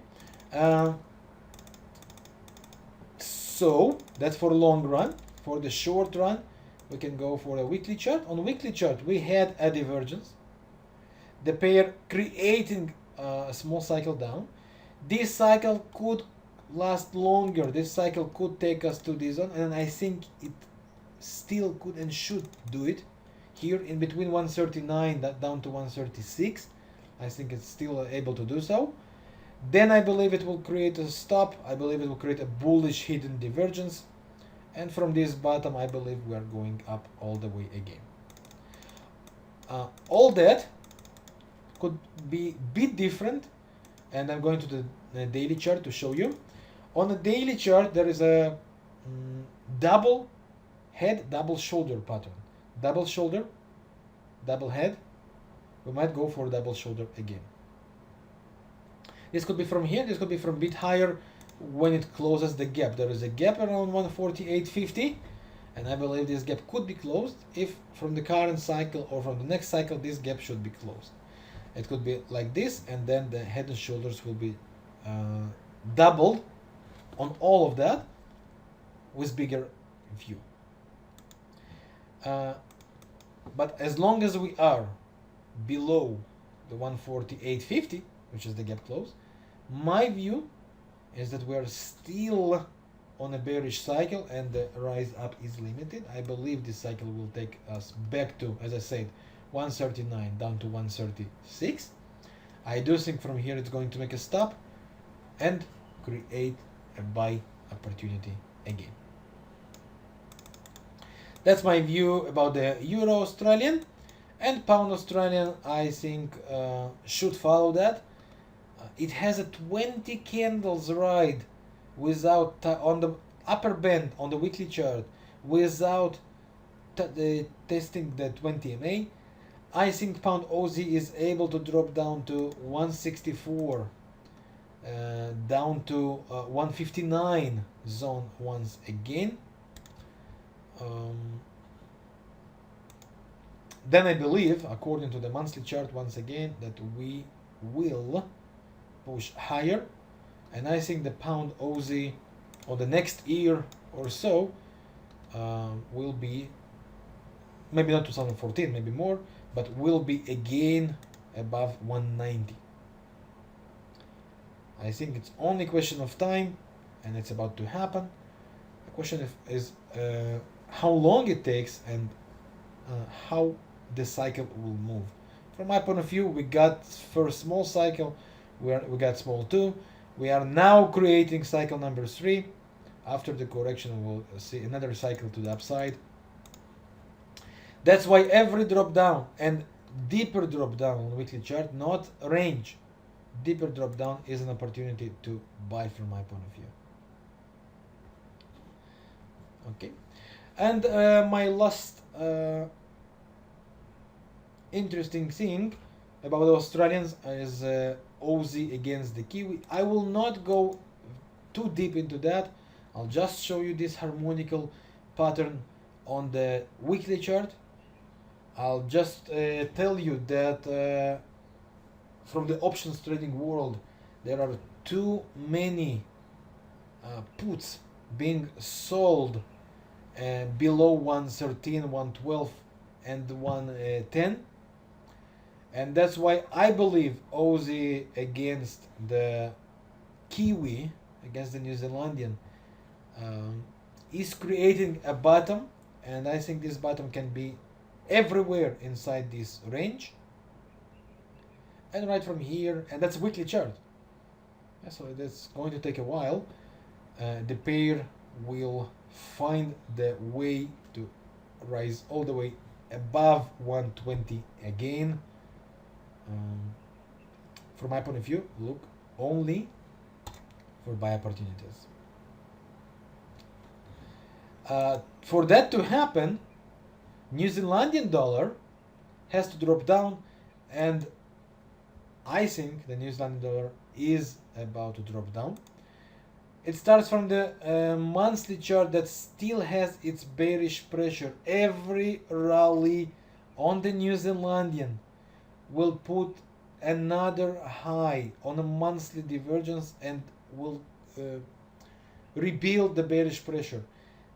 so that's for long run. For the short run, we can go for a weekly chart. On weekly chart, we had a divergence, the pair creating a small cycle down. This cycle could last longer. This cycle could take us to this zone, and I think it still could and should do it here in between 139 down to 136. I think it's still able to do so. Then I believe it will create a stop. I believe it will create a bullish hidden divergence, and from this bottom I believe we are going up all the way again. All that could be a bit different and I'm going to the daily chart to show you. On the daily chart, there is a double head, double shoulder pattern. Double shoulder, double head. We might go for double shoulder again. This could be from here, this could be from a bit higher when it closes the gap. There is a gap around 148.50, and I believe this gap could be closed. If from the current cycle or from the next cycle, this gap should be closed. It could be like this, and then the head and shoulders will be doubled on all of that with bigger view. But as long as we are below the 148.50, which is the gap close, my view is that we are still on a bearish cycle and the rise up is limited. I believe this cycle will take us back to, as I said, 139 down to 136. I do think from here it's going to make a stop and create a buy opportunity again. That's my view about the Euro Australian, and Pound Australian I think should follow that. It has a 20 candles ride without on the upper band on the weekly chart without testing the 20 MA. I think Pound Aussie is able to drop down to 164, down to 159 zone once again. Then I believe, according to the monthly chart once again, that we will push higher, and I think the Pound Aussie or the next year or so will be, maybe not 2014, maybe more, but will be again above 190. I think it's only a question of time, and it's about to happen. The question is how long it takes and how the cycle will move. From my point of view, we got first small cycle, we got small 2. We are now creating cycle number 3. After the correction, we'll see another cycle to the upside. That's why every drop down and deeper drop down on weekly chart, not range, deeper drop down is an opportunity to buy from my point of view. Okay, and my last interesting thing about the Australians is Aussie against the Kiwi. I will not go too deep into that. I'll just show you this harmonical pattern on the weekly chart. I'll just tell you that from the options trading world, there are too many puts being sold below 113, 112 and 110, and that's why I believe Aussie against the Kiwi, against the New Zealandian, is creating a bottom, and I think this bottom can be everywhere inside this range, and right from here, and that's weekly chart, so that's going to take a while. The pair will find the way to rise all the way above 120 again. From my point of view, look only for buy opportunities. For that to happen, New Zealandian dollar has to drop down, and I think the New Zealand dollar is about to drop down. It starts from the monthly chart that still has its bearish pressure. Every rally on the New Zealandian will put another high on a monthly divergence and will rebuild the bearish pressure.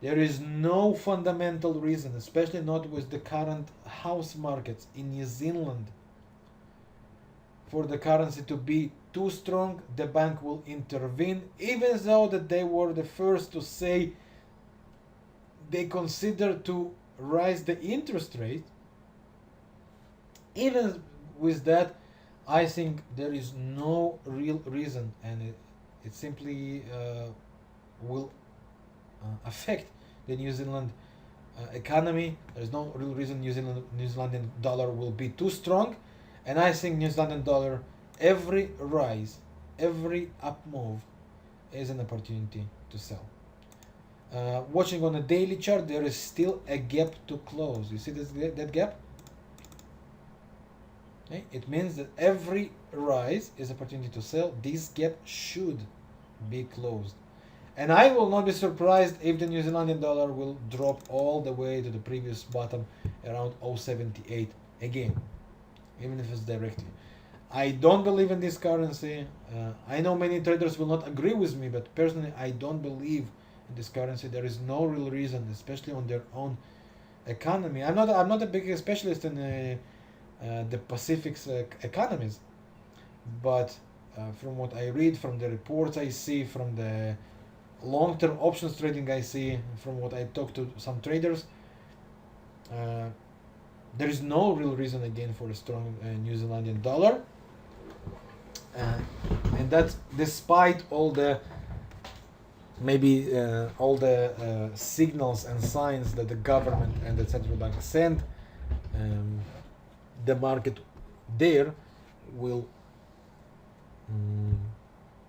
There is no fundamental reason, especially not with the current house markets in New Zealand, for the currency to be too strong. The bank will intervene, even though that they were the first to say they consider to raise the interest rate. Even with that, I think there is no real reason, and it simply will affect the New Zealand economy. There is no real reason New Zealandian dollar will be too strong, and I think New Zealand dollar, every rise every up move is an opportunity to sell. Watching on a daily chart, there is still a gap to close. You see that gap? Okay? It means that every rise is opportunity to sell. This gap should be closed. And I will not be surprised if the New Zealand dollar will drop all the way to the previous bottom around 0.78 again, even if it's directly. I don't believe in this currency. I know many traders will not agree with me, but personally, I don't believe in this currency. There is no real reason, especially on their own economy. I'm not a big specialist in the Pacific's economies, but from what I read, from the reports I see, from the long-term options trading I see, from what I talk to some traders, there is no real reason again for a strong New Zealand dollar, and that's despite all the signals and signs that the government and the central bank send. The market there will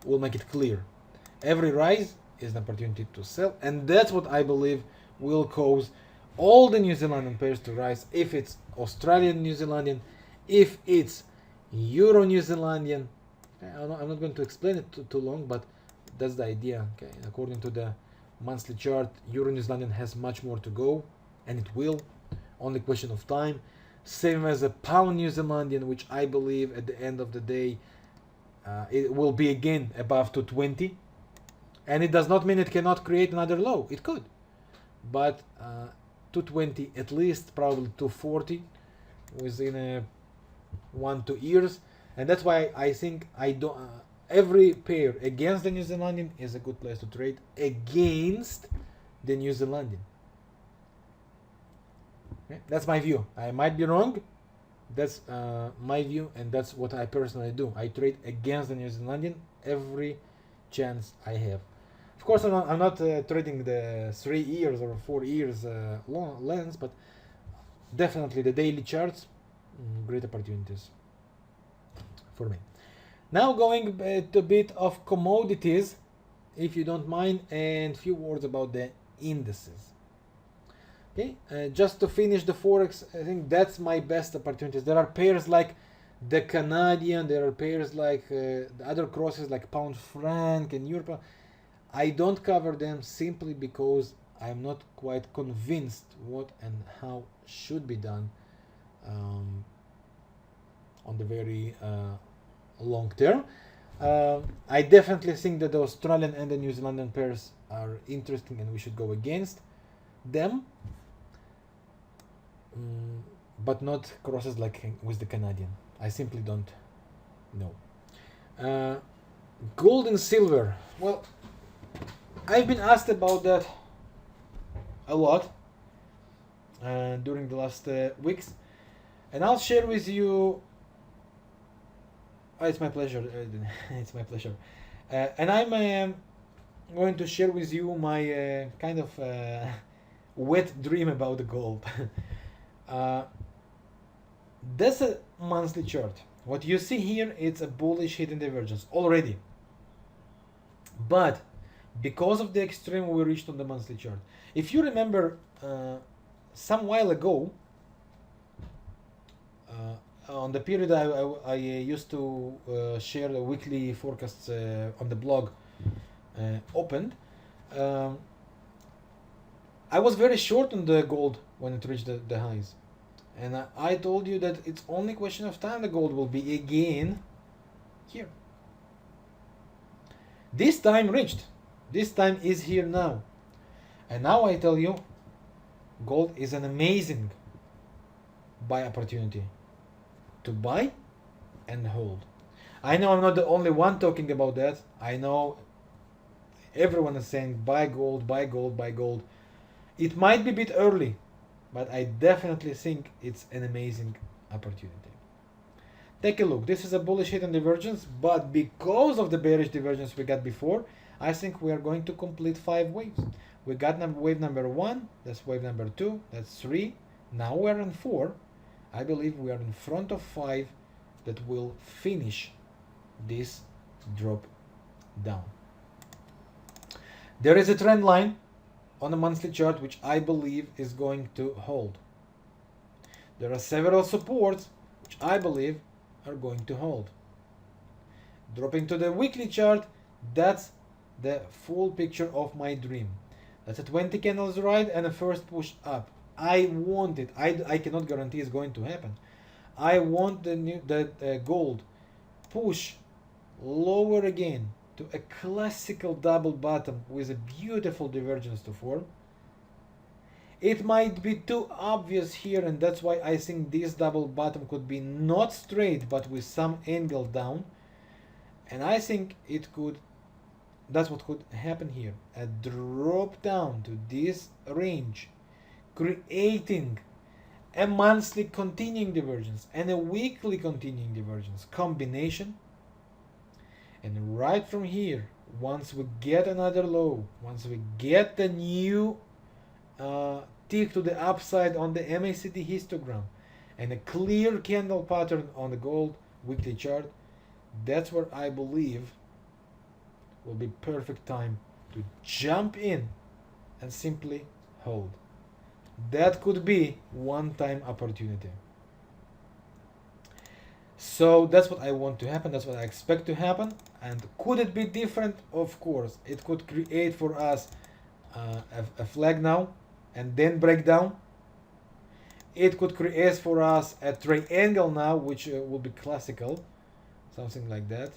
make it clear. Every rise is an opportunity to sell, and that's what I believe will cause all the New Zealand pairs to rise. If it's Australian New Zealandian, if it's Euro New Zealandian, I'm not going to explain it too long, but that's the idea. Okay, according to the monthly chart, Euro New Zealandian has much more to go, and it will. Only question of time. Same as a Pound New Zealandian, which I believe at the end of the day it will be again above 220. And it does not mean it cannot create another low. It could. But 220 at least, probably 240 within 1-2 years. And that's why I think every pair against the New Zealandian is a good place to trade against the New Zealandian. Okay? That's my view. I might be wrong. That's my view, and that's what I personally do. I trade against the New Zealandian every chance I have. Of course, I'm not trading the 3 years or 4 years lens, but definitely the daily charts, great opportunities for me. Now going to a bit of commodities, if you don't mind, and few words about the indices. Okay, just to finish the forex, I think that's my best opportunities. There are pairs like the Canadian, there are pairs like the other crosses like pound franc and euro. I don't cover them simply because I'm not quite convinced what and how should be done on the very long term. I definitely think that the Australian and the New Zealand pairs are interesting and we should go against them, but not crosses like with the Canadian. I simply don't know. Gold and silver. Well, I've been asked about that a lot during the last weeks, and I'll share with you. It's my pleasure. It's my pleasure, and I'm going to share with you my kind of wet dream about the gold. That's a monthly chart. What you see here, it's a bullish hidden divergence already, but because of the extreme we reached on the monthly chart. If you remember, some while ago, on the period I used to share the weekly forecasts on the blog opened, I was very short on the gold when it reached the highs. And I told you that it's only question of time the gold will be again here. This time reached. This time is here now. And now I tell you, gold is an amazing buy opportunity to buy and hold. I know I'm not the only one talking about that. I know everyone is saying buy gold, buy gold, buy gold. It might be a bit early, but I definitely think it's an amazing opportunity. Take a look. This is a bullish hidden divergence, but because of the bearish divergence we got before, I think we are going to complete 5 waves. We got wave number 1, that's wave number 2, that's 3. Now we're on 4. I believe we are in front of 5 that will finish this drop down. There is a trend line on a monthly chart which I believe is going to hold. There are several supports which I believe are going to hold. Dropping to the weekly chart, that's the full picture of my dream. That's a 20 candles ride and a first push up. I want it. I cannot guarantee it's going to happen. I want the gold push lower again to a classical double bottom with a beautiful divergence to form. It might be too obvious here, and that's why I think this double bottom could be not straight but with some angle down. And I think that's what could happen here. A drop down to this range, creating a monthly continuing divergence and a weekly continuing divergence combination. And right from here, once we get another low, once we get the new tick to the upside on the MACD histogram and a clear candle pattern on the gold weekly chart, that's where I believe will be perfect time to jump in and simply hold. That could be one-time opportunity. So that's what I want to happen, that's what I expect to happen. And could it be different? Of course. It could create for us a flag now and then break down. It could create for us a triangle now, which will be classical, something like that.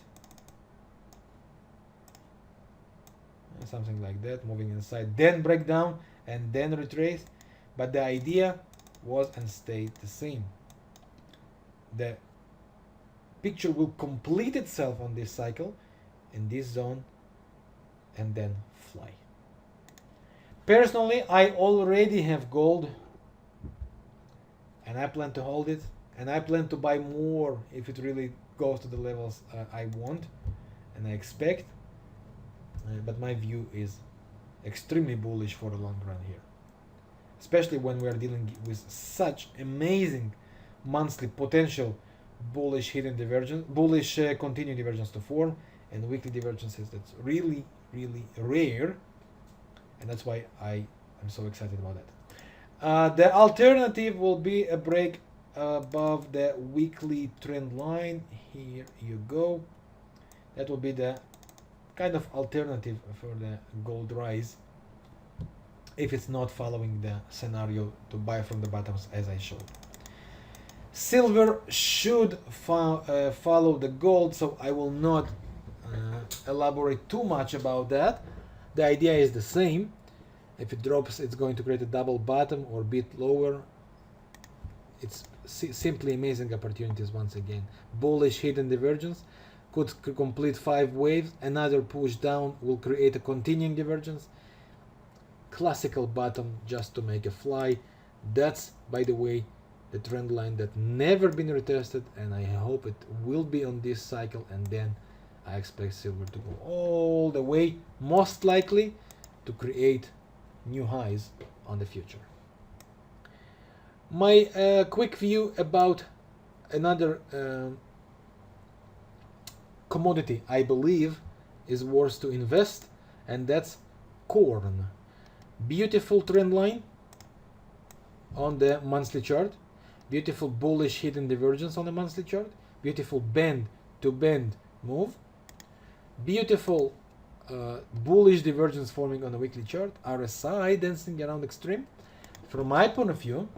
Something like that, moving inside, then break down and then retrace. But the idea was and stayed the same. The picture will complete itself on this cycle in this zone and then fly. Personally, I already have gold and I plan to hold it, and I plan to buy more if it really goes to the levels I want and I expect. But my view is extremely bullish for the long run here, especially when we are dealing with such amazing monthly potential bullish hidden divergence, bullish continuing divergence to form, and weekly divergences. That's really, really rare, and that's why I am so excited about that. The alternative will be a break above the weekly trend line. Here you go. That will be the kind of alternative for the gold rise if it's not following the scenario to buy from the bottoms as I showed. Silver should follow the gold, so I will not elaborate too much about that. The idea is the same. If it drops, it's going to create a double bottom or bit lower. It's simply amazing opportunities once again. Bullish hidden divergence could complete 5 waves. Another push down will create a continuing divergence. Classical bottom just to make a fly. That's, by the way, the trend line that never been retested, and I hope it will be on this cycle, and then I expect silver to go all the way, most likely to create new highs on the future. My quick view about another commodity I believe is worth to invest, and that's corn. Beautiful trend line on the monthly chart, beautiful bullish hidden divergence on the monthly chart, beautiful bend to bend move, beautiful bullish divergence forming on the weekly chart, RSI dancing around extreme. From my point of view,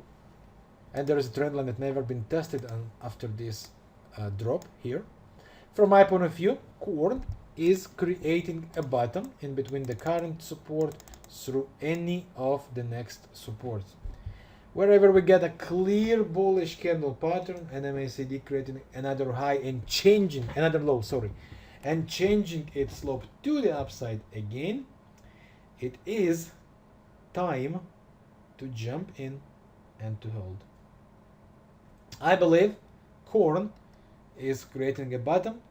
and there is a trend line that never been tested after this drop here. From my point of view, corn is creating a bottom in between the current support through any of the next supports. Wherever we get a clear bullish candle pattern and MACD creating another high and changing another low, and changing its slope to the upside again, it is time to jump in and to hold. I believe corn is creating a bottom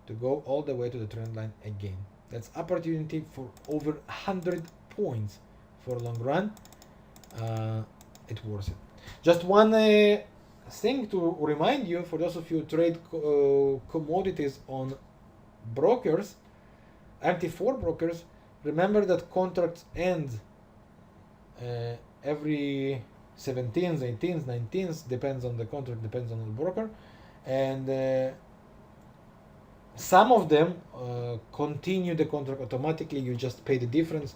to go all the way to the trend line again. That's opportunity for over 100 points for a long run. It's worth it. Just one thing to remind you, for those of you who trade commodities on brokers, MT4 brokers, remember that contracts end every 17th, 18th, 19th, depends on the contract, depends on the broker, and some of them continue the contract automatically. You just pay the difference.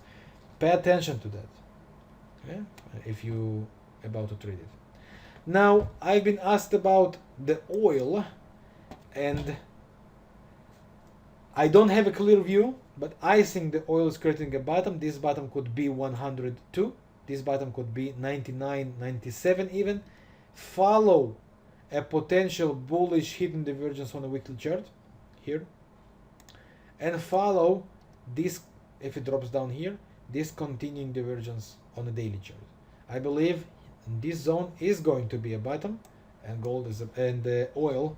Pay attention to that, okay? If you about to trade it. Now I've been asked about the oil, and I don't have a clear view, but I think the oil is creating a bottom. This bottom could be 102. This bottom could be 99, 97 even. Follow a potential bullish hidden divergence on a weekly chart here, and follow this, if it drops down here, this continuing divergence on a daily chart. I believe this zone is going to be a bottom, and gold is and the oil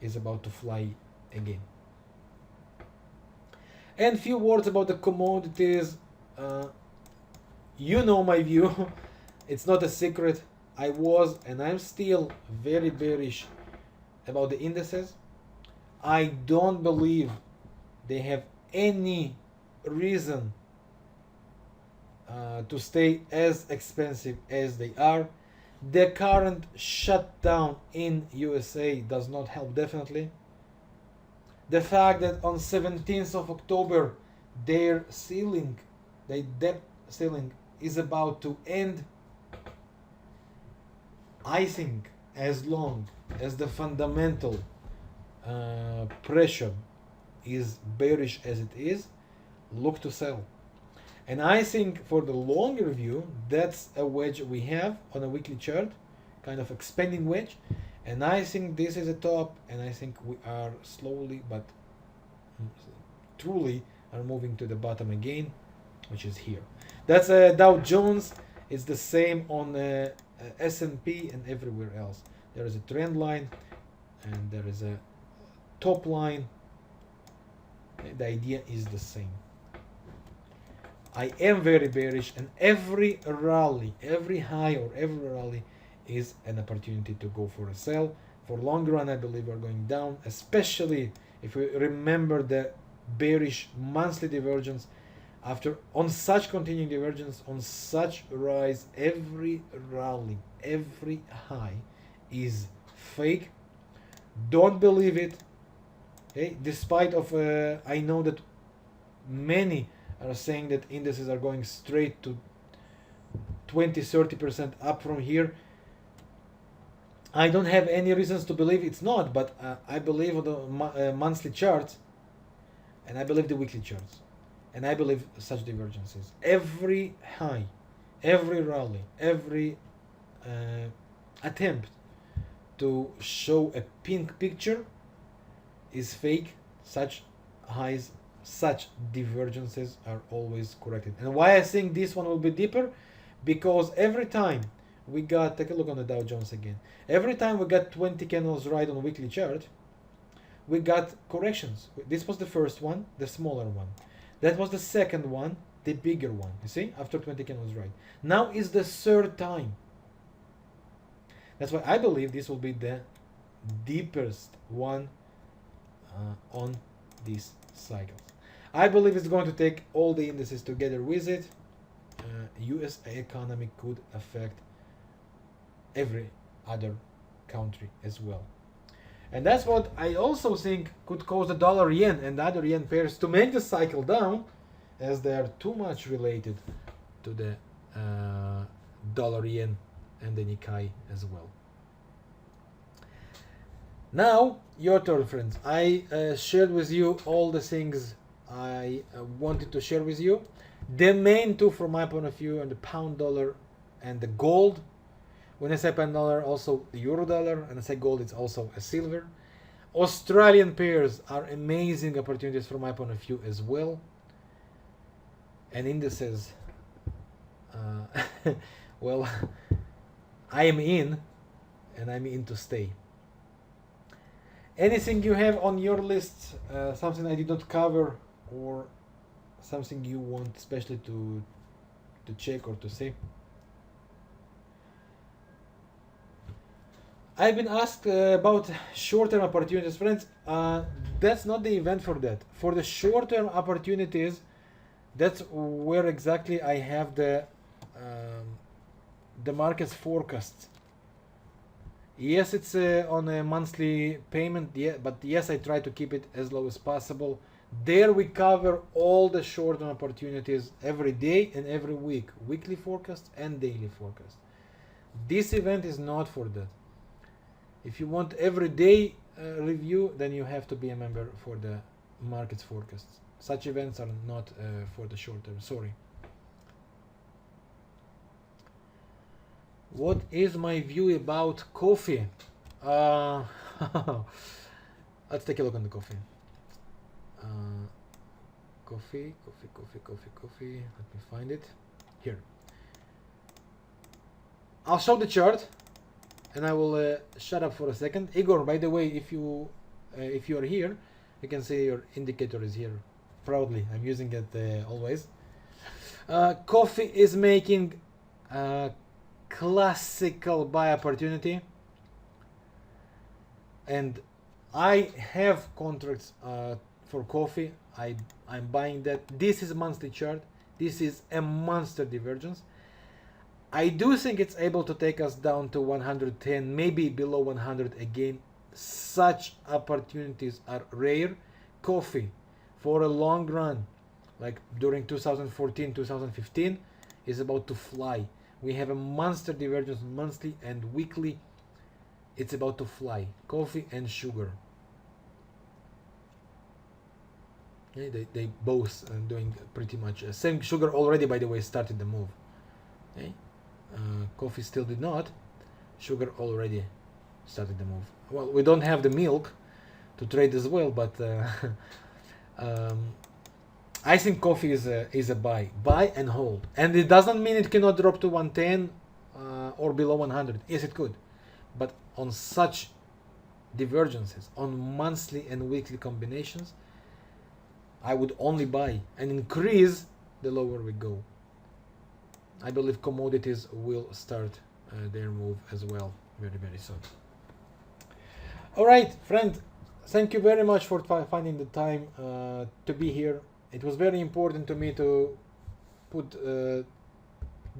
is about to fly again. And few words about the commodities. You know my view. It's not a secret. I was and I'm still very bearish about the indices. I don't believe they have any reason to stay as expensive as they are. The current shutdown in USA does not help, definitely. The fact that on 17th of October their ceiling, their debt ceiling is about to end, I think as long as the fundamental pressure is bearish as it is, look to sell. And I think for the longer view, that's a wedge we have on a weekly chart, kind of expanding wedge. And I think this is a top, and I think we are slowly but truly are moving to the bottom again, which is here. That's Dow Jones. It's the same on S&P and everywhere else. There is a trend line and there is a top line. The idea is the same. I am very bearish, and every rally, every high or every rally is an opportunity to go for a sell. For long run, I believe we're going down, especially if we remember the bearish monthly divergence. After on such continuing divergence, on such rise, every rally, every high is fake. Don't believe it. Okay? Despite of I know that many are saying that indices are going straight to 20-30% up from here. I don't have any reasons to believe it's not, but I believe the monthly charts, and I believe the weekly charts, and I believe such divergences. Every high, every rally, every attempt to show a pink picture is fake. Such highs, such divergences are always corrected. And why I think this one will be deeper? Because every time we got, take a look on the Dow Jones again, every time we got 20 candles right on weekly chart, we got corrections. This was the first one, the smaller one. That was the second one, the bigger one. You see, after 20 candles right. Now is the third time. That's why I believe this will be the deepest one on these cycles. I believe it's going to take all the indices together with it. US economy could affect every other country as well. And that's what I also think could cause the dollar yen and the other yen pairs to make the cycle down, as they are too much related to the dollar yen and the Nikkei as well. Now, your turn, friends. I shared with you all the things I wanted to share with you. The main two from my point of view are the pound dollar and the gold. When I say pound dollar, also the euro dollar, and I say gold, it's also a silver. Australian pairs are amazing opportunities from my point of view as well. And indices, well, I am in, and I'm in to stay. Anything you have on your list, something I did not cover, or something you want especially to check or to see? I've been asked about short-term opportunities, friends. that's not the event for that. For the short-term opportunities, that's where exactly I have the market's forecast. Yes, it's on a monthly payment, yeah, but yes, I try to keep it as low as possible. There we cover all the short-term opportunities every day and every week, weekly forecast and daily forecast. This event is not for that. If you want everyday review, then you have to be a member for the market's forecasts. Such events are not for the short term, sorry. What is my view about coffee? Let's take a look on the coffee. Coffee. Let me find it. Here. I'll show the chart, and I will shut up for a second. Igor, by the way, if you are here, you can see your indicator is here. Proudly, I'm using it always. Coffee is making a classical buy opportunity, and I have contracts for coffee. I'm buying that. This is a monthly chart. This is a monster divergence. I do think it's able to take us down to 110, maybe below 100 again. Such opportunities are rare. Coffee for a long run, like during 2014, 2015, is about to fly. We have a monster divergence monthly and weekly. It's about to fly. Coffee and sugar. Okay, they both are doing pretty much same. Sugar already, by the way, started the move. Okay. Coffee still did not. Sugar already started the move. Well, we don't have the milk to trade as well, but I think coffee is a buy and hold, and it doesn't mean it cannot drop to 110 or below 100. Yes, it could, but on such divergences, on monthly and weekly combinations, I would only buy and increase the lower we go. I believe commodities will start their move as well very, very soon. All right, friend, thank you very much for finding the time to be here. It was very important to me to put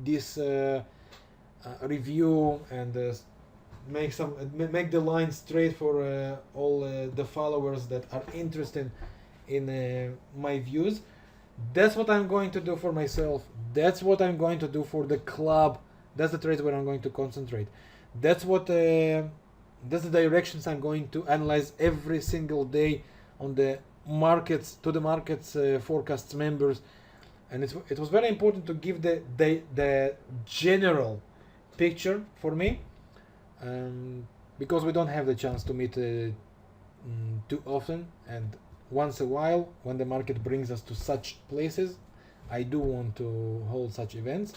this review and make the line straight for all the followers that are interested in my views. That's what I'm going to do for myself. That's what I'm going to do for the club. That's the trades where I'm going to concentrate. That's the directions I'm going to analyze every single day on the markets, to the markets forecasts members. And it was very important to give the general picture for me, because we don't have the chance to meet too often, and once a while, when the market brings us to such places, I do want to hold such events.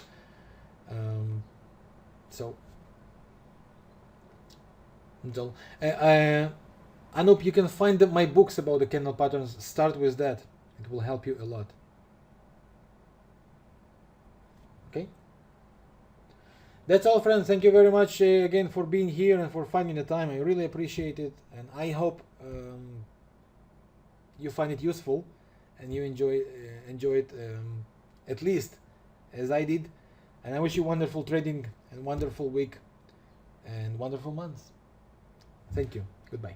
Anup, you can find my books about the candle patterns. Start with that. It will help you a lot. Okay? That's all, friends. Thank you very much again for being here and for finding the time. I really appreciate it, and I hope you find it useful and you enjoy it at least as I did. And I wish you wonderful trading and wonderful week and wonderful months. Thank you. Goodbye.